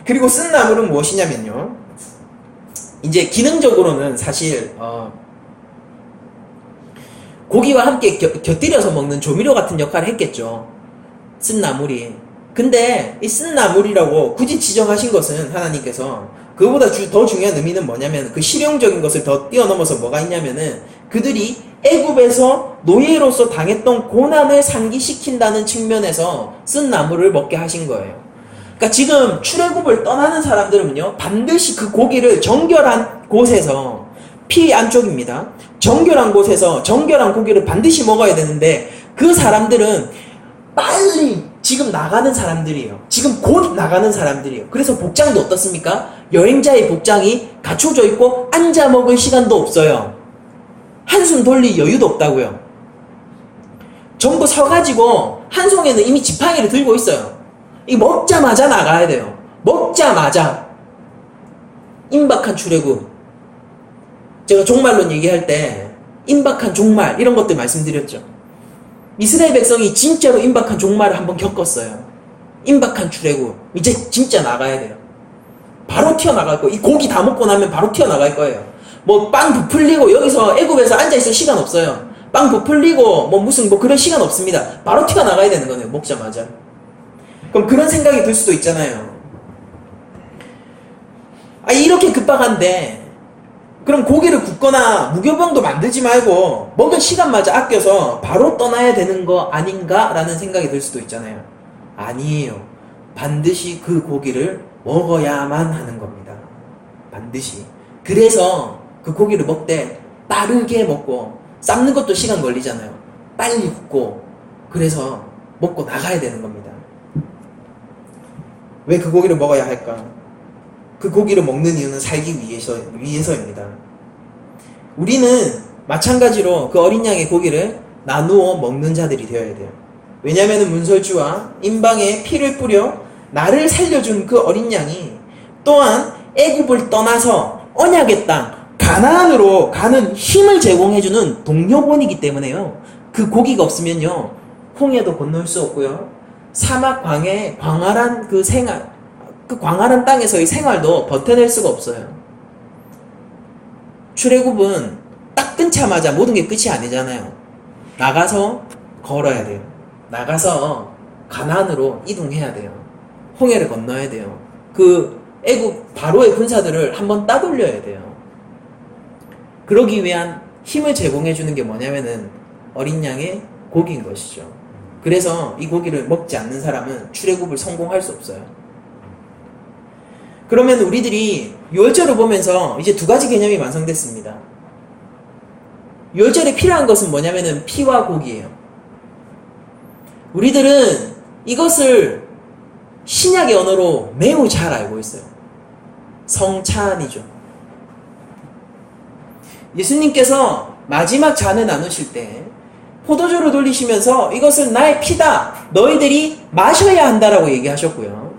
그리고 쓴 나물은 무엇이냐면요. 이제 기능적으로는 사실 고기와 함께 곁들여서 먹는 조미료 같은 역할을 했겠죠. 쓴 나물이. 근데 이 쓴 나물이라고 굳이 지정하신 것은 하나님께서 그거보다 더 중요한 의미는 뭐냐면 그 실용적인 것을 더 뛰어넘어서 뭐가 있냐면은 그들이 애굽에서 노예로서 당했던 고난을 상기시킨다는 측면에서 쓴 나물을 먹게 하신 거예요. 그러니까 지금 출애굽을 떠나는 사람들은요, 반드시 그 고기를 정결한 곳에서, 피 안쪽입니다. 정결한 곳에서 정결한 고기를 반드시 먹어야 되는데 그 사람들은 빨리 지금 나가는 사람들이에요. 지금 곧 나가는 사람들이에요. 그래서 복장도 어떻습니까? 여행자의 복장이 갖춰져 있고 앉아 먹을 시간도 없어요. 한숨 돌릴 여유도 없다고요. 전부 서가지고 한 손에는 이미 지팡이를 들고 있어요. 이 먹자마자 나가야 돼요. 먹자마자. 임박한 출애굽. 제가 종말론 얘기할 때 임박한 종말 이런 것들 말씀드렸죠. 이스라엘 백성이 진짜로 임박한 종말을 한번 겪었어요. 임박한 출애굽. 이제 진짜 나가야 돼요. 바로 튀어나갈 거예요. 이 고기 다 먹고 나면 바로 튀어나갈 거예요. 뭐 빵 부풀리고 여기서 애굽에서 앉아있을 시간 없어요. 빵 부풀리고 뭐 무슨 뭐 그런 시간 없습니다. 바로 튀어나가야 되는 거네요. 먹자마자. 그럼 그런 생각이 들 수도 있잖아요. 아, 이렇게 급박한데 그럼 고기를 굽거나 무교병도 만들지 말고 먹을 시간마저 아껴서 바로 떠나야 되는 거 아닌가? 라는 생각이 들 수도 있잖아요. 아니에요. 반드시 그 고기를 먹어야만 하는 겁니다. 반드시. 그래서 그 고기를 먹되 빠르게 먹고 삶는 것도 시간 걸리잖아요. 빨리 굽고 그래서 먹고 나가야 되는 겁니다. 왜 그 고기를 먹어야 할까? 그 고기를 먹는 이유는 살기 위해서입니다. 우리는 마찬가지로 그 어린 양의 고기를 나누어 먹는 자들이 되어야 돼요. 왜냐하면 문설주와 임방에 피를 뿌려 나를 살려준 그 어린 양이 또한 애굽을 떠나서 언약의 땅 가나안으로 가는 힘을 제공해주는 동료본이기 때문에요. 그 고기가 없으면요 홍해도 건널 수 없고요 사막 광활한 그 생활, 그 광활한 땅에서의 생활도 버텨낼 수가 없어요. 출애굽은 딱 끊자마자 모든 게 끝이 아니잖아요. 나가서 걸어야 돼요. 나가서 가나안으로 이동해야 돼요. 홍해를 건너야 돼요. 그 애굽 바로의 군사들을 한번 따돌려야 돼요. 그러기 위한 힘을 제공해주는 게 뭐냐면은 어린 양의 고기인 것이죠. 그래서 이 고기를 먹지 않는 사람은 출애굽을 성공할 수 없어요. 그러면 우리들이 유월절을 보면서 이제 두 가지 개념이 완성됐습니다. 유월절에 필요한 것은 뭐냐면은 피와 고기예요. 우리들은 이것을 신약의 언어로 매우 잘 알고 있어요. 성찬이죠. 예수님께서 마지막 잔을 나누실 때 포도주를 돌리시면서 이것은 나의 피다. 너희들이 마셔야 한다라고 얘기하셨고요.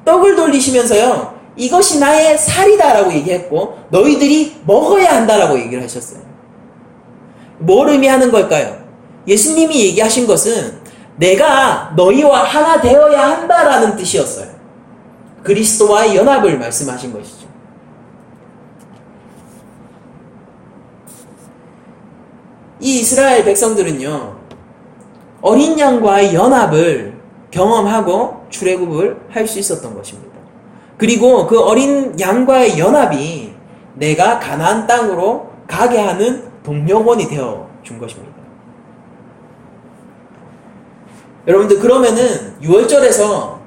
떡을 돌리시면서요. 이것이 나의 살이다라고 얘기했고 너희들이 먹어야 한다라고 얘기를 하셨어요. 뭘 의미하는 걸까요? 예수님이 얘기하신 것은 내가 너희와 하나 되어야 한다라는 뜻이었어요. 그리스도와의 연합을 말씀하신 것이죠. 이 이스라엘 백성들은요. 어린 양과의 연합을 경험하고 출애굽을 할 수 있었던 것입니다. 그리고 그 어린 양과의 연합이 내가 가나안 땅으로 가게 하는 동력원이 되어 준 것입니다. 여러분들, 그러면은 6월절에서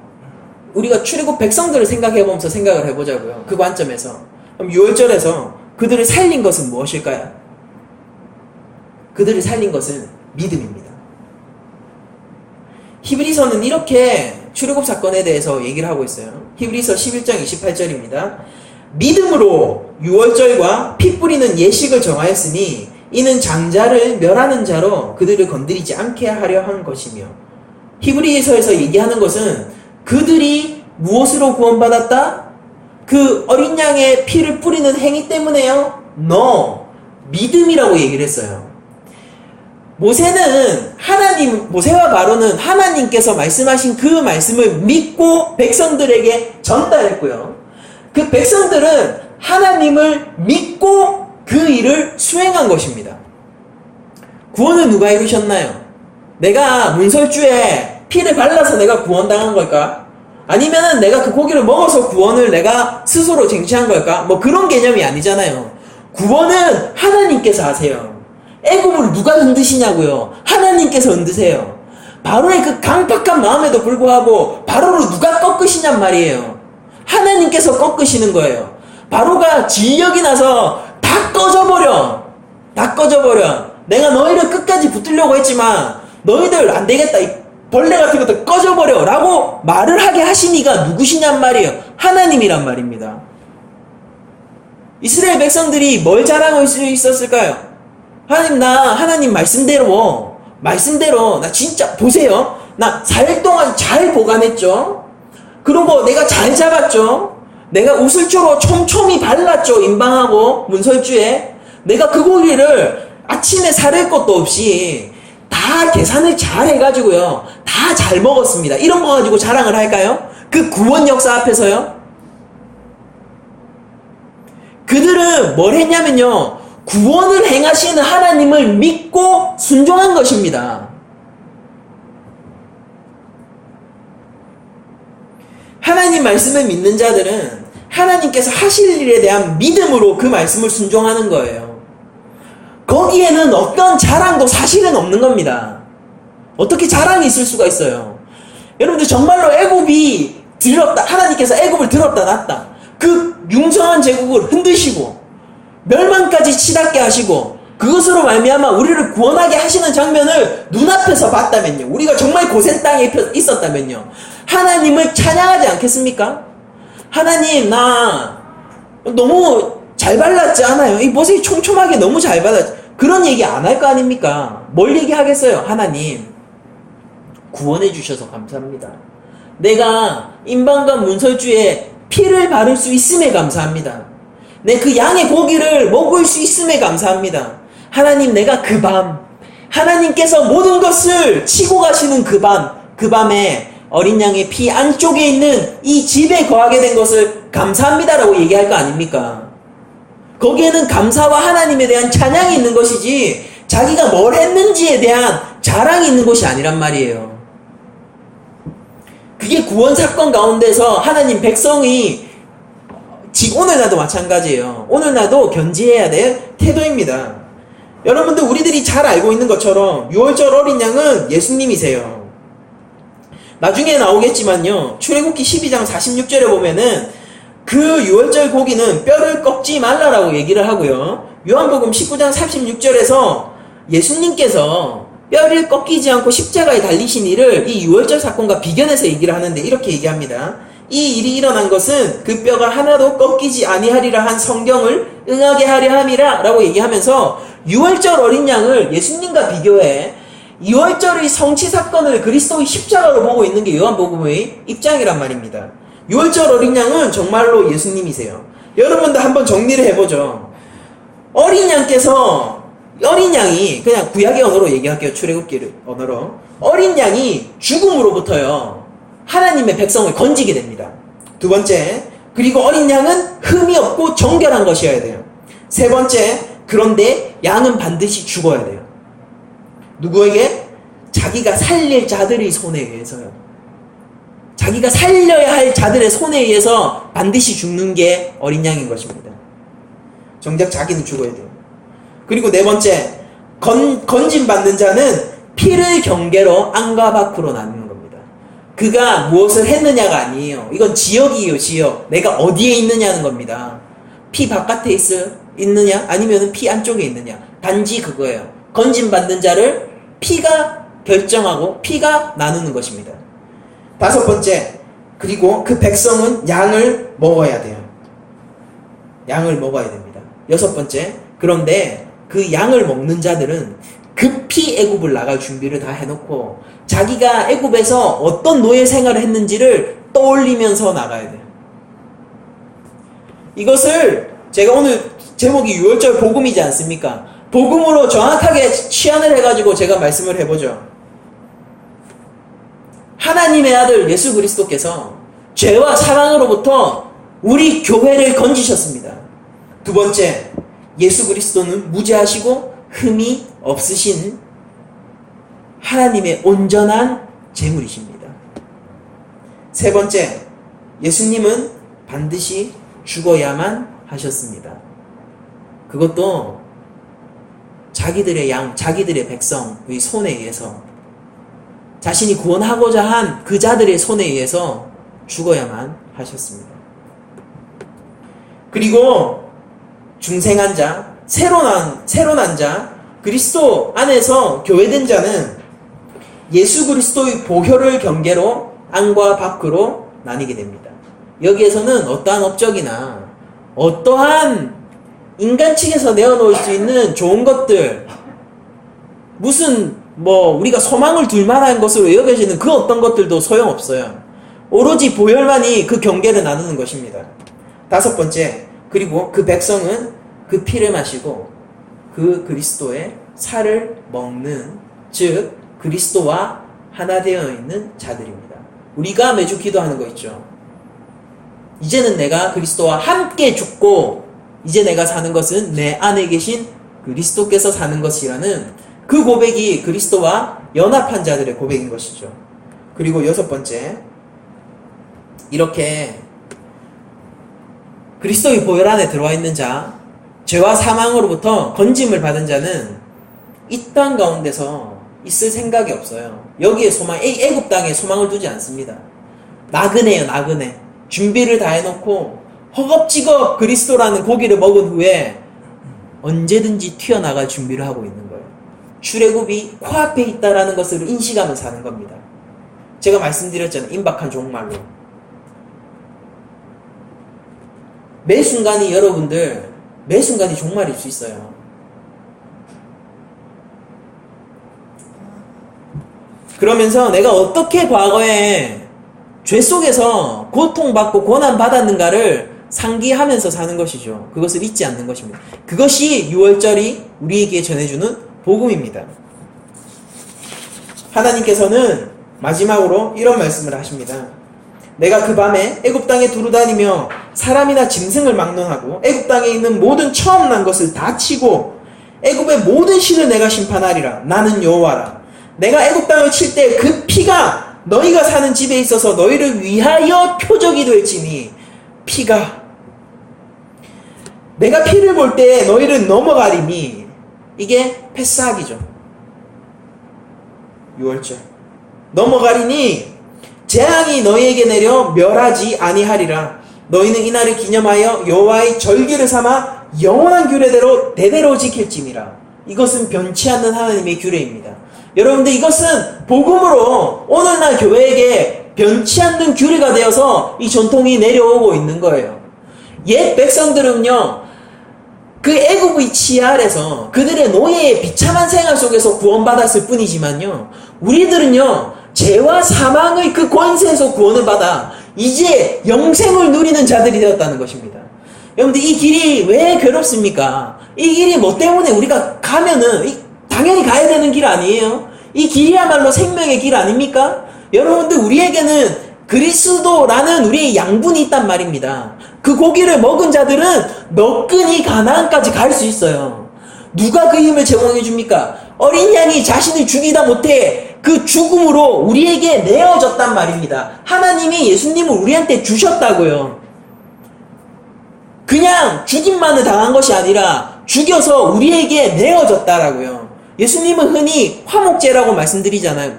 우리가 출애굽 백성들을 생각해보면서 생각을 해보자고요. 그 관점에서. 그럼 6월절에서 그들을 살린 것은 무엇일까요? 그들을 살린 것은 믿음입니다. 히브리서는 이렇게 출애굽 사건에 대해서 얘기를 하고 있어요. 히브리서 11장 28절입니다. 믿음으로 6월절과 피 뿌리는 예식을 정하였으니 이는 장자를 멸하는 자로 그들을 건드리지 않게 하려 한 것이며, 히브리서에서 얘기하는 것은 그들이 무엇으로 구원받았다? 그 어린 양의 피를 뿌리는 행위 때문에요? No. 믿음이라고 얘기를 했어요. 모세와 바로는 하나님께서 말씀하신 그 말씀을 믿고 백성들에게 전달했고요. 그 백성들은 하나님을 믿고 그 일을 수행한 것입니다. 구원은 누가 이루셨나요? 내가 문설주에 피를 발라서 내가 구원당한 걸까? 아니면은 내가 그 고기를 먹어서 구원을 내가 스스로 쟁취한 걸까? 뭐 그런 개념이 아니잖아요. 구원은 하나님께서 하세요. 애굽을 누가 흔드시냐고요? 하나님께서 흔드세요. 바로의 그 강팍한 마음에도 불구하고 바로를 누가 꺾으시냔 말이에요. 하나님께서 꺾으시는 거예요. 바로가 진력이 나서 다 꺼져버려. 내가 너희를 끝까지 붙들려고 했지만 너희들 안 되겠다. 이 벌레 같은 것도 꺼져버려. 라고 말을 하게 하신 이가 누구시냔 말이에요. 하나님이란 말입니다. 이스라엘 백성들이 뭘 자랑할 수 있었을까요? 하나님 말씀대로 나 진짜 보세요. 나 4일 동안 잘 보관했죠. 그리고 내가 잘 잡았죠. 내가 우슬초로 촘촘히 발랐죠. 임방하고 문설주에. 내가 그 고기를 아침에 사릴 것도 없이 다 계산을 잘 해가지고요. 다 잘 먹었습니다. 이런 거 가지고 자랑을 할까요? 그 구원 역사 앞에서요. 그들은 뭘 했냐면요. 구원을 행하시는 하나님을 믿고 순종한 것입니다. 하나님 말씀을 믿는 자들은 하나님께서 하실 일에 대한 믿음으로 그 말씀을 순종하는 거예요. 거기에는 어떤 자랑도 사실은 없는 겁니다. 어떻게 자랑이 있을 수가 있어요? 여러분들, 정말로 애굽이 하나님께서 애굽을 들었다 놨다. 그 융성한 제국을 흔드시고 멸망까지 치닫게 하시고 그것으로 말미암아 우리를 구원하게 하시는 장면을 눈앞에서 봤다면요. 우리가 정말 고센 땅에 있었다면요. 하나님을 찬양하지 않겠습니까? 하나님, 나 너무 잘 발랐지 않아요? 이 모습이 촘촘하게 너무 잘 발랐지. 그런 얘기 안 할 거 아닙니까? 뭘 얘기하겠어요? 하나님, 구원해 주셔서 감사합니다. 내가 임방과 문설주에 피를 바를 수 있음에 감사합니다. 내 그 양의 고기를 먹을 수 있음에 감사합니다. 하나님, 내가 그 밤, 하나님께서 모든 것을 치고 가시는 그 밤에 어린 양의 피 안쪽에 있는 이 집에 거하게 된 것을 감사합니다라고 얘기할 거 아닙니까? 거기에는 감사와 하나님에 대한 찬양이 있는 것이지 자기가 뭘 했는지에 대한 자랑이 있는 것이 아니란 말이에요. 그게 구원 사건 가운데서 하나님 백성이 오늘날도 마찬가지예요. 오늘날도 견지해야 될 태도입니다. 여러분들, 우리들이 잘 알고 있는 것처럼 6월절 어린 양은 예수님이세요. 나중에 나오겠지만요, 출애굽기 12장 46절에 보면은 그 6월절 고기는 뼈를 꺾지 말라라고 얘기를 하고요, 요한복음 19장 36절에서 예수님께서 뼈를 꺾이지 않고 십자가에 달리신 일을 이 6월절 사건과 비견해서 얘기를 하는데 이렇게 얘기합니다. 이 일이 일어난 것은 그 뼈가 하나도 꺾이지 아니하리라 한 성경을 응하게 하려 함이라 라고 얘기하면서 6월절 어린 양을 예수님과 비교해 6월절의 성취 사건을 그리스도의 십자가로 보고 있는 게 요한복음의 입장이란 말입니다. 6월절 어린 양은 정말로 예수님이세요. 여러분들 한번 정리를 해보죠. 어린 양이 그냥 구약의 언어로 얘기할게요. 출애굽기 언어로. 어린 양이 죽음으로부터요, 하나님의 백성을 건지게 됩니다. 두 번째, 그리고 어린 양은 흠이 없고 정결한 것이어야 돼요. 세 번째, 그런데 양은 반드시 죽어야 돼요. 누구에게? 자기가 살릴 자들의 손에 의해서요. 자기가 살려야 할 자들의 손에 의해서 반드시 죽는 게 어린 양인 것입니다. 정작 자기는 죽어야 돼요. 그리고 네 번째, 건짐받는 자는 피를 경계로 안과 밖으로 나누는 겁니다. 그가 무엇을 했느냐가 아니에요. 이건 지역이에요, 지역. 내가 어디에 있느냐는 겁니다. 피 바깥에 있느냐? 아니면 피 안쪽에 있느냐? 단지 그거예요. 건짐받는 자를 피가 결정하고 피가 나누는 것입니다. 다섯 번째, 그리고 그 백성은 양을 먹어야 돼요. 양을 먹어야 됩니다. 여섯 번째, 그런데 그 양을 먹는 자들은 급히 애굽을 나갈 준비를 다 해놓고 자기가 애굽에서 어떤 노예 생활을 했는지를 떠올리면서 나가야 돼요. 이것을 제가 오늘 제목이 6월절 복음이지 않습니까? 복음으로 정확하게 치환을 해가지고 제가 말씀을 해보죠. 하나님의 아들 예수 그리스도께서 죄와 사망으로부터 우리 교회를 건지셨습니다. 두 번째, 예수 그리스도는 무죄하시고 흠이 없으신 하나님의 온전한 제물이십니다. 세 번째, 예수님은 반드시 죽어야만 하셨습니다. 그것도 자기들의 양, 자기들의 백성의 손에 의해서, 자신이 구원하고자 한 그 자들의 손에 의해서 죽어야만 하셨습니다. 그리고 중생한 자, 새로 난 자, 그리스도 안에서 교회된 자는 예수 그리스도의 보혈을 경계로 안과 밖으로 나뉘게 됩니다. 여기에서는 어떠한 업적이나 어떠한 인간 측에서 내어놓을 수 있는 좋은 것들, 무슨 우리가 소망을 둘 만한 것으로 여겨지는 그 어떤 것들도 소용없어요. 오로지 보혈만이 그 경계를 나누는 것입니다. 다섯 번째, 그리고 그 백성은 그 피를 마시고 그 그리스도의 살을 먹는, 즉 그리스도와 하나 되어 있는 자들입니다. 우리가 매주 기도하는 거 있죠. 이제는 내가 그리스도와 함께 죽고 이제 내가 사는 것은 내 안에 계신 그리스도께서 사는 것이라는 그 고백이 그리스도와 연합한 자들의 고백인 것이죠. 그리고 여섯 번째, 이렇게 그리스도의 보혈 안에 들어와 있는 자, 죄와 사망으로부터 건짐을 받은 자는 이 땅 가운데서 있을 생각이 없어요. 여기에 애굽 땅에 소망을 두지 않습니다. 나그네요, 나그네. 준비를 다 해놓고 허겁지겁 그리스도라는 고기를 먹은 후에 언제든지 튀어나갈 준비를 하고 있는 거예요. 출애굽이 코앞에 있다라는 것을 인식하며 사는 겁니다. 제가 말씀드렸잖아요. 임박한 종말로. 매 순간이 여러분들, 매 순간이 종말일 수 있어요. 그러면서 내가 어떻게 과거에 죄 속에서 고통받고 고난받았는가를 상기하면서 사는 것이죠. 그것을 잊지 않는 것입니다. 그것이 6월절이 우리에게 전해주는 복음입니다. 하나님께서는 마지막으로 이런 말씀을 하십니다. 내가 그 밤에 애굽 땅에 두루다니며 사람이나 짐승을 막론하고 애굽 땅에 있는 모든 처음 난 것을 다 치고 애굽의 모든 신을 내가 심판하리라. 나는 여호와라. 내가 애굽 땅을 칠 때 그 피가 너희가 사는 집에 있어서 너희를 위하여 표적이 될지니, 피가, 내가 피를 볼 때 너희를 넘어가리니, 이게 패스하기죠. 6월절. 넘어가리니 재앙이 너희에게 내려 멸하지 아니하리라. 너희는 이날을 기념하여 여호와의 절기를 삼아 영원한 규례대로 대대로 지킬지니라. 이것은 변치 않는 하나님의 규례입니다. 여러분들, 이것은 복음으로 오늘날 교회에게 변치 않는 규례가 되어서 이 전통이 내려오고 있는 거예요. 옛 백성들은요, 그 애굽의 치하 아래서 그들의 노예의 비참한 생활 속에서 구원받았을 뿐이지만요, 우리들은요, 죄와 사망의 그 권세에서 구원을 받아 이제 영생을 누리는 자들이 되었다는 것입니다. 여러분들, 이 길이 왜 괴롭습니까? 이 길이 뭐 때문에 우리가 가면은 당연히 가야 되는 길 아니에요? 이 길이야말로 생명의 길 아닙니까? 여러분들, 우리에게는 그리스도라는 우리의 양분이 있단 말입니다. 그 고기를 먹은 자들은 너끈히 가나안까지 갈 수 있어요. 누가 그 힘을 제공해 줍니까? 어린 양이 자신을 죽이다 못해 그 죽음으로 우리에게 내어졌단 말입니다. 하나님이 예수님을 우리한테 주셨다고요. 그냥 죽임만을 당한 것이 아니라 죽여서 우리에게 내어졌다라고요. 예수님은 흔히 화목제라고 말씀드리잖아요.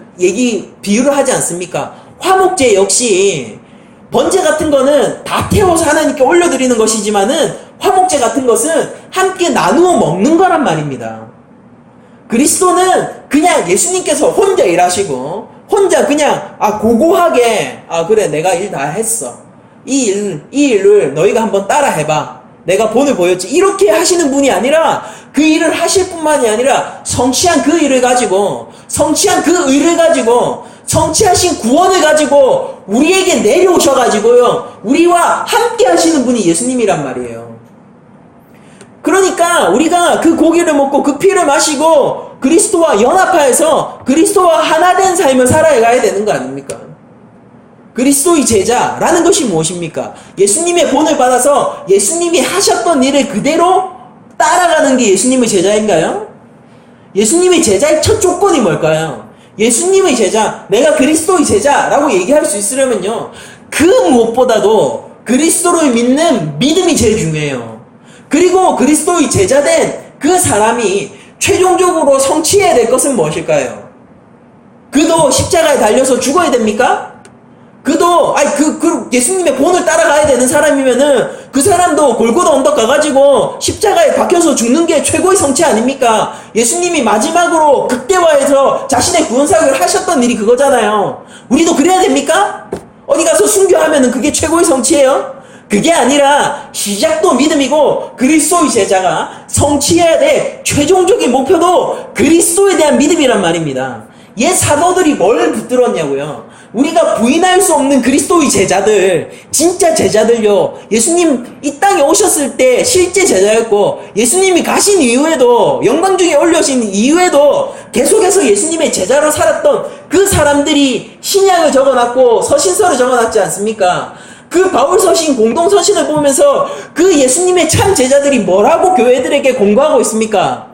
비유를 하지 않습니까? 화목제 역시 번제 같은 거는 다 태워서 하나님께 올려드리는 것이지만은 화목제 같은 것은 함께 나누어 먹는 거란 말입니다. 그리스도는 그냥 예수님께서 혼자 일하시고 혼자 그냥 고고하게 그래 내가 일 다 했어. 이 일을 너희가 한번 따라 해봐. 내가 본을 보였지. 이렇게 하시는 분이 아니라 그 일을 하실 뿐만이 아니라 성취한 그 일을 가지고 성취한 그 의를 가지고 성취하신 구원을 가지고 우리에게 내려오셔가지고요. 우리와 함께 하시는 분이 예수님이란 말이에요. 그러니까 우리가 그 고기를 먹고 그 피를 마시고 그리스도와 연합하여서 그리스도와 하나 된 삶을 살아가야 되는 거 아닙니까? 그리스도의 제자라는 것이 무엇입니까? 예수님의 본을 받아서 예수님이 하셨던 일을 그대로 따라가는 게 예수님의 제자인가요? 예수님의 제자의 첫 조건이 뭘까요? 예수님의 제자, 내가 그리스도의 제자라고 얘기할 수 있으려면요, 그 무엇보다도 그리스도를 믿는 믿음이 제일 중요해요. 그리고 그리스도의 제자된 그 사람이 최종적으로 성취해야 될 것은 무엇일까요? 그도 십자가에 달려서 죽어야 됩니까? 그도 예수님의 본을 따라가야 되는 사람이면은 그 사람도 골고다 언덕 가가지고 십자가에 박혀서 죽는 게 최고의 성취 아닙니까? 예수님이 마지막으로 극대화해서 자신의 구원사역을 하셨던 일이 그거잖아요. 우리도 그래야 됩니까? 어디 가서 순교하면은 그게 최고의 성취예요? 그게 아니라 시작도 믿음이고 그리스도의 제자가 성취해야 될 최종적인 목표도 그리스도에 대한 믿음이란 말입니다. 옛 사도들이 뭘 붙들었냐고요. 우리가 부인할 수 없는 그리스도의 제자들, 진짜 제자들요. 예수님 이 땅에 오셨을 때 실제 제자였고 예수님이 가신 이후에도 영광 중에 올려신 이후에도 계속해서 예수님의 제자로 살았던 그 사람들이 신약을 적어놨고 서신서를 적어놨지 않습니까? 그 바울서신, 공동서신을 보면서 그 예수님의 참 제자들이 뭐라고 교회들에게 공부하고 있습니까?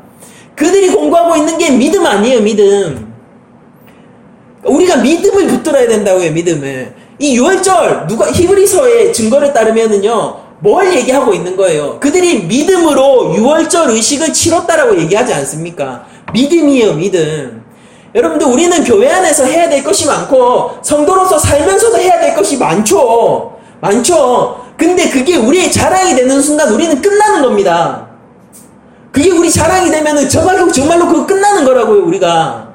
그들이 공부하고 있는 게 믿음 아니에요, 믿음. 우리가 믿음을 붙들어야 된다고요, 믿음을. 이 유월절, 히브리서의 증거를 따르면은요, 뭘 얘기하고 있는 거예요? 그들이 믿음으로 유월절 의식을 치렀다라고 얘기하지 않습니까? 믿음이에요, 믿음. 여러분들, 우리는 교회 안에서 해야 될 것이 많고, 성도로서 살면서도 해야 될 것이 많죠. 근데 그게 우리의 자랑이 되는 순간 우리는 끝나는 겁니다. 그게 우리 자랑이 되면은 정말로 그거 끝나는 거라고요, 우리가.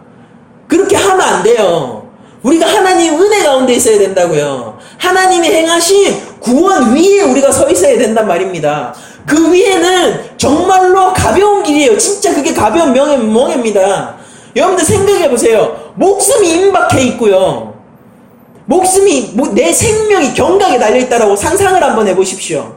그렇게 하면 안 돼요. 우리가 하나님 은혜 가운데 있어야 된다고요. 하나님이 행하신 구원 위에 우리가 서 있어야 된단 말입니다. 그 위에는 정말로 가벼운 길이에요. 진짜 그게 가벼운 멍에입니다. 여러분들 생각해 보세요. 목숨이 임박해 있고요. 내 생명이 경각에 달려있다라고 상상을 한번 해보십시오.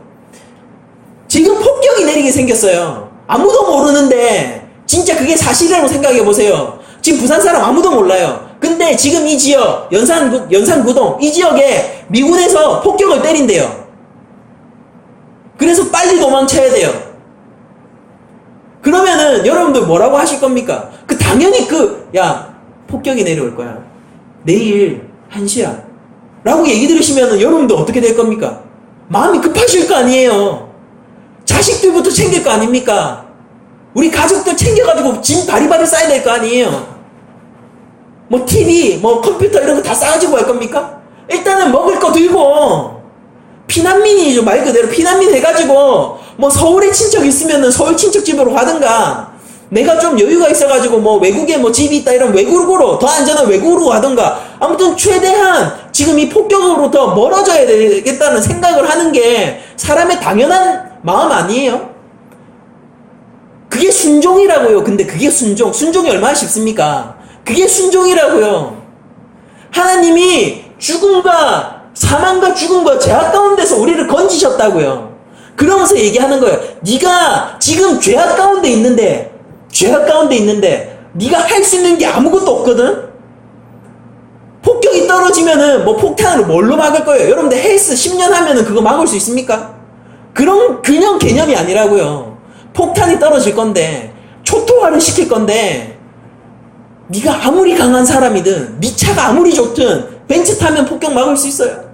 지금 폭격이 내리게 생겼어요. 아무도 모르는데 진짜 그게 사실이라고 생각해 보세요. 지금 부산 사람 아무도 몰라요. 근데 지금 이 지역, 연산구동, 이 지역에 미군에서 폭격을 때린대요. 그래서 빨리 도망쳐야 돼요. 그러면은 여러분들 뭐라고 하실 겁니까? 당연히 폭격이 내려올 거야. 내일 1시야. 라고 얘기 들으시면은 여러분들 어떻게 될 겁니까? 마음이 급하실 거 아니에요. 자식들부터 챙길 거 아닙니까? 우리 가족들 챙겨가지고 짐 바리바리 싸야 될 거 아니에요. TV, 컴퓨터 이런 거 다 싸가지고 갈 겁니까? 일단은 먹을 거 들고, 피난민이죠. 말 그대로 피난민 해가지고, 서울에 친척 있으면은 서울 친척 집으로 가든가, 내가 좀 여유가 있어가지고 외국에 집이 있다 이런 외국으로, 더 안전한 외국으로 가든가, 아무튼 최대한 지금 이 폭격으로부터 멀어져야 되겠다는 생각을 하는 게 사람의 당연한 마음 아니에요? 그게 순종이라고요. 근데 그게 순종이 얼마나 쉽습니까? 그게 순종이라고요. 하나님이 사망과 죽음과 죄악 가운데서 우리를 건지셨다고요. 그러면서 얘기하는 거예요. 네가 지금 죄악 가운데 있는데 네가 할 수 있는 게 아무것도 없거든? 폭격이 떨어지면은 폭탄으로 뭘로 막을 거예요? 여러분들 헬스 10년 하면은 그거 막을 수 있습니까? 그냥 개념이 아니라고요. 폭탄이 떨어질 건데, 초토화를 시킬 건데, 네가 아무리 강한 사람이든 네 차가 아무리 좋든 벤츠 타면 폭격 막을 수 있어요.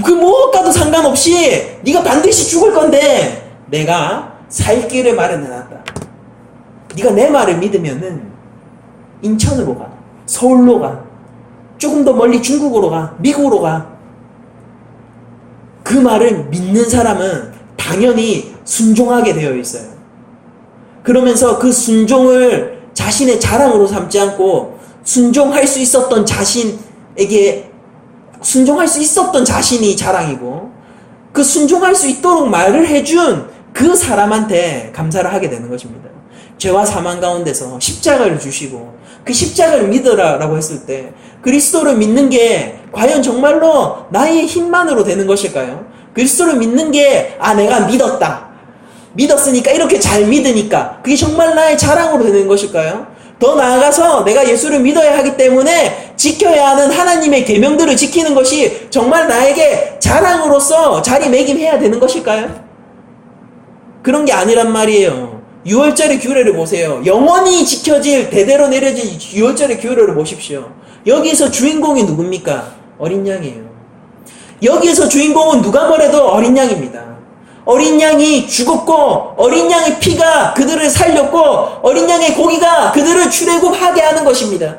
그 무엇과도 상관없이 네가 반드시 죽을 건데 내가 살 길을 마련해놨다. 네가 내 말을 믿으면은 인천으로 가, 서울로 가, 조금 더 멀리 중국으로 가, 미국으로 가. 그 말을 믿는 사람은 당연히 순종하게 되어 있어요. 그러면서 그 순종을 자신의 자랑으로 삼지 않고 순종할 수 있었던 자신에게 순종할 수 있었던 자신이 자랑이고 그 순종할 수 있도록 말을 해준 그 사람한테 감사를 하게 되는 것입니다. 죄와 사망 가운데서 십자가를 주시고 그 십자가를 믿으라라고 했을 때 그리스도를 믿는 게 과연 정말로 나의 힘만으로 되는 것일까요? 그리스도를 믿는 게 내가 믿었으니까 이렇게 잘 믿으니까 그게 정말 나의 자랑으로 되는 것일까요? 더 나아가서 내가 예수를 믿어야 하기 때문에 지켜야 하는 하나님의 계명들을 지키는 것이 정말 나에게 자랑으로서 자리매김해야 되는 것일까요? 그런 게 아니란 말이에요. 6월절의 규례를 보세요. 영원히 지켜질 대대로 내려진 6월절의 규례를 보십시오. 여기서 주인공이 누굽니까? 어린 양이에요. 여기에서 주인공은 누가 뭐래도 어린 양입니다. 어린 양이 죽었고 어린 양의 피가 그들을 살렸고 어린 양의 고기가 그들을 출애굽하게 하는 것입니다.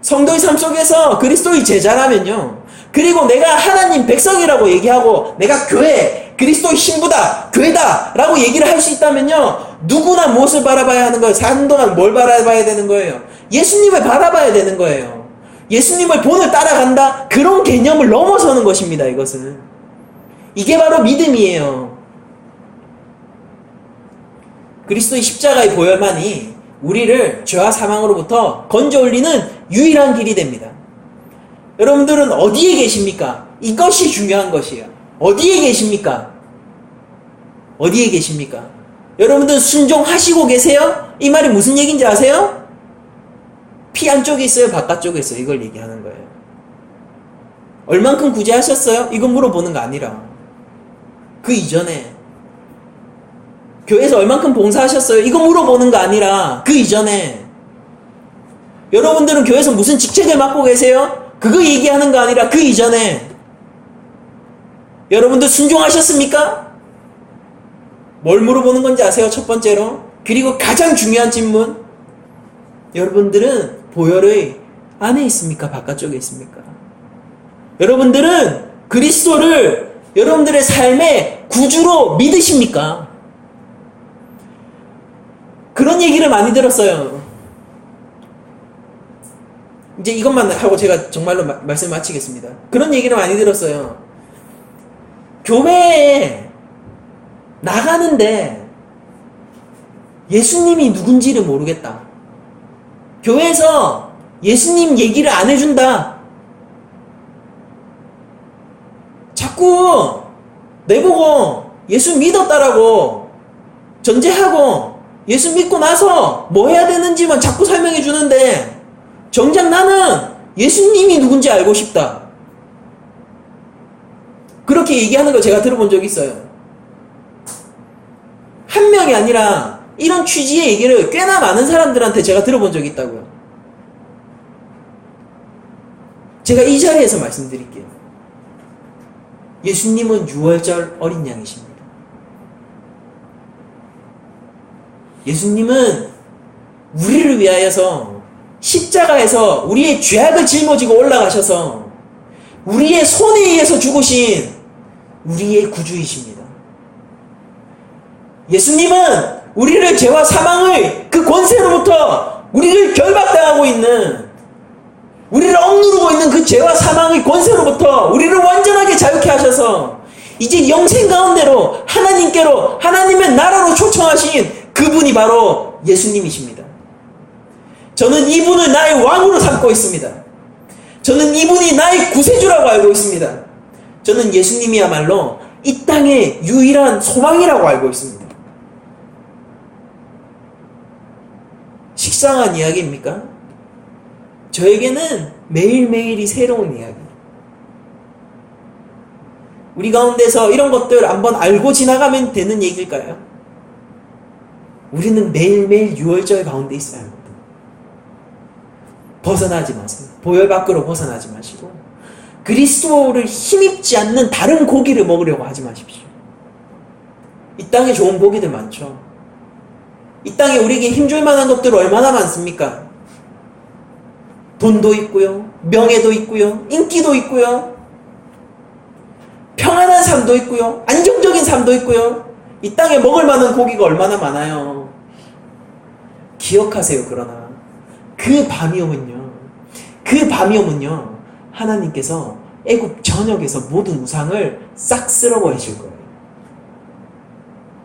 성도의 삶 속에서 그리스도의 제자라면요, 그리고 내가 하나님 백성이라고 얘기하고 내가 교회, 그리스도의 신부다, 교회다 라고 얘기를 할 수 있다면요, 누구나 무엇을 바라봐야 하는 거예요? 사는 동안 뭘 바라봐야 되는 거예요? 예수님을 바라봐야 되는 거예요. 예수님을 본을 따라간다? 그런 개념을 넘어서는 것입니다. 이것은 이게 바로 믿음이에요. 그리스도의 십자가의 보혈만이 우리를 죄와 사망으로부터 건져 올리는 유일한 길이 됩니다. 여러분들은 어디에 계십니까? 이것이 중요한 것이에요. 어디에 계십니까? 어디에 계십니까? 여러분들 순종하시고 계세요? 이 말이 무슨 얘기인지 아세요? 피 안쪽에 있어요? 바깥쪽에 있어요? 이걸 얘기하는 거예요. 얼만큼 구제하셨어요? 이거 물어보는 거 아니라 그 이전에 교회에서 얼만큼 봉사하셨어요? 이거 물어보는 거 아니라 그 이전에 여러분들은 교회에서 무슨 직책을 맡고 계세요? 그거 얘기하는 거 아니라 그 이전에 여러분들 순종하셨습니까? 뭘 물어보는 건지 아세요? 첫 번째로. 그리고 가장 중요한 질문, 여러분들은 보혈의 안에 있습니까? 바깥쪽에 있습니까? 여러분들은 그리스도를 여러분들의 삶의 구주로 믿으십니까? 그런 얘기를 많이 들었어요. 이제 이것만 하고 제가 정말로 말씀 마치겠습니다. 그런 얘기를 많이 들었어요. 교회에 나가는데 예수님이 누군지를 모르겠다. 교회에서 예수님 얘기를 안 해준다. 자꾸 내보고 예수 믿었다라고 전제하고 예수 믿고 나서 뭐 해야 되는지만 자꾸 설명해 주는데 정작 나는 예수님이 누군지 알고 싶다. 그렇게 얘기하는 걸 제가 들어본 적이 있어요. 한 명이 아니라 이런 취지의 얘기를 꽤나 많은 사람들한테 제가 들어본 적이 있다고요. 제가 이 자리에서 말씀드릴게요. 예수님은 6월절 어린 양이십니다. 예수님은 우리를 위하여서 십자가에서 우리의 죄악을 짊어지고 올라가셔서 우리의 손에 의해서 죽으신 우리의 구주이십니다. 예수님은 우리를 죄와 사망의 그 권세로부터 우리를 결박당하고 있는, 우리를 억누르고 있는 그 죄와 사망의 권세로부터 우리를 완전하게 자유케 하셔서 이제 영생 가운데로 하나님께로, 하나님의 나라로 초청하신 그분이 바로 예수님이십니다. 저는 이분을 나의 왕으로 삼고 있습니다. 저는 이분이 나의 구세주라고 알고 있습니다. 저는 예수님이야말로 이 땅의 유일한 소망이라고 알고 있습니다. 식상한 이야기입니까? 저에게는 매일매일이 새로운 이야기. 우리 가운데서 이런 것들 한번 알고 지나가면 되는 얘기일까요? 우리는 매일매일 6월절 가운데 있어야 합니다. 벗어나지 마세요. 보혈 밖으로 벗어나지 마시고 그리스도를 힘입지 않는 다른 고기를 먹으려고 하지 마십시오. 이 땅에 좋은 고기들 많죠. 이 땅에 우리에게 힘줄 만한 것들 얼마나 많습니까? 돈도 있고요, 명예도 있고요, 인기도 있고요, 평안한 삶도 있고요, 안정적인 삶도 있고요. 이 땅에 먹을 만한 고기가 얼마나 많아요. 기억하세요. 그러나 그 밤이 오면요, 하나님께서 애굽 전역에서 모든 우상을 싹 쓸어버리실 거예요.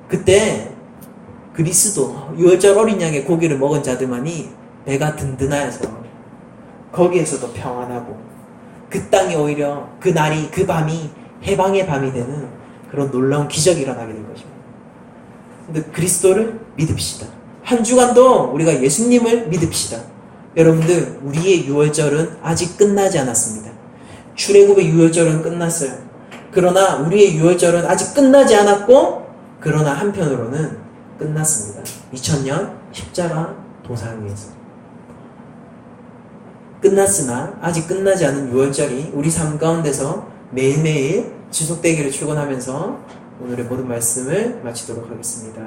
그때 그리스도 유월절 어린 양의 고기를 먹은 자들만이 배가 든든하여서 거기에서도 평안하고, 그 땅이 오히려 그 날이, 그 밤이 해방의 밤이 되는 그런 놀라운 기적이 일어나게 될 것입니다. 근데 그리스도를 믿읍시다. 한 주간도 우리가 예수님을 믿읍시다. 여러분들, 우리의 유월절은 아직 끝나지 않았습니다. 출애굽의 유월절은 끝났어요. 그러나 우리의 유월절은 아직 끝나지 않았고, 그러나 한편으로는 끝났습니다. 2000년 십자가 도사를 위해서 끝났으나 아직 끝나지 않은 유월절이 우리 삶 가운데서 매일매일 지속되기를 축원하면서 오늘의 모든 말씀을 마치도록 하겠습니다.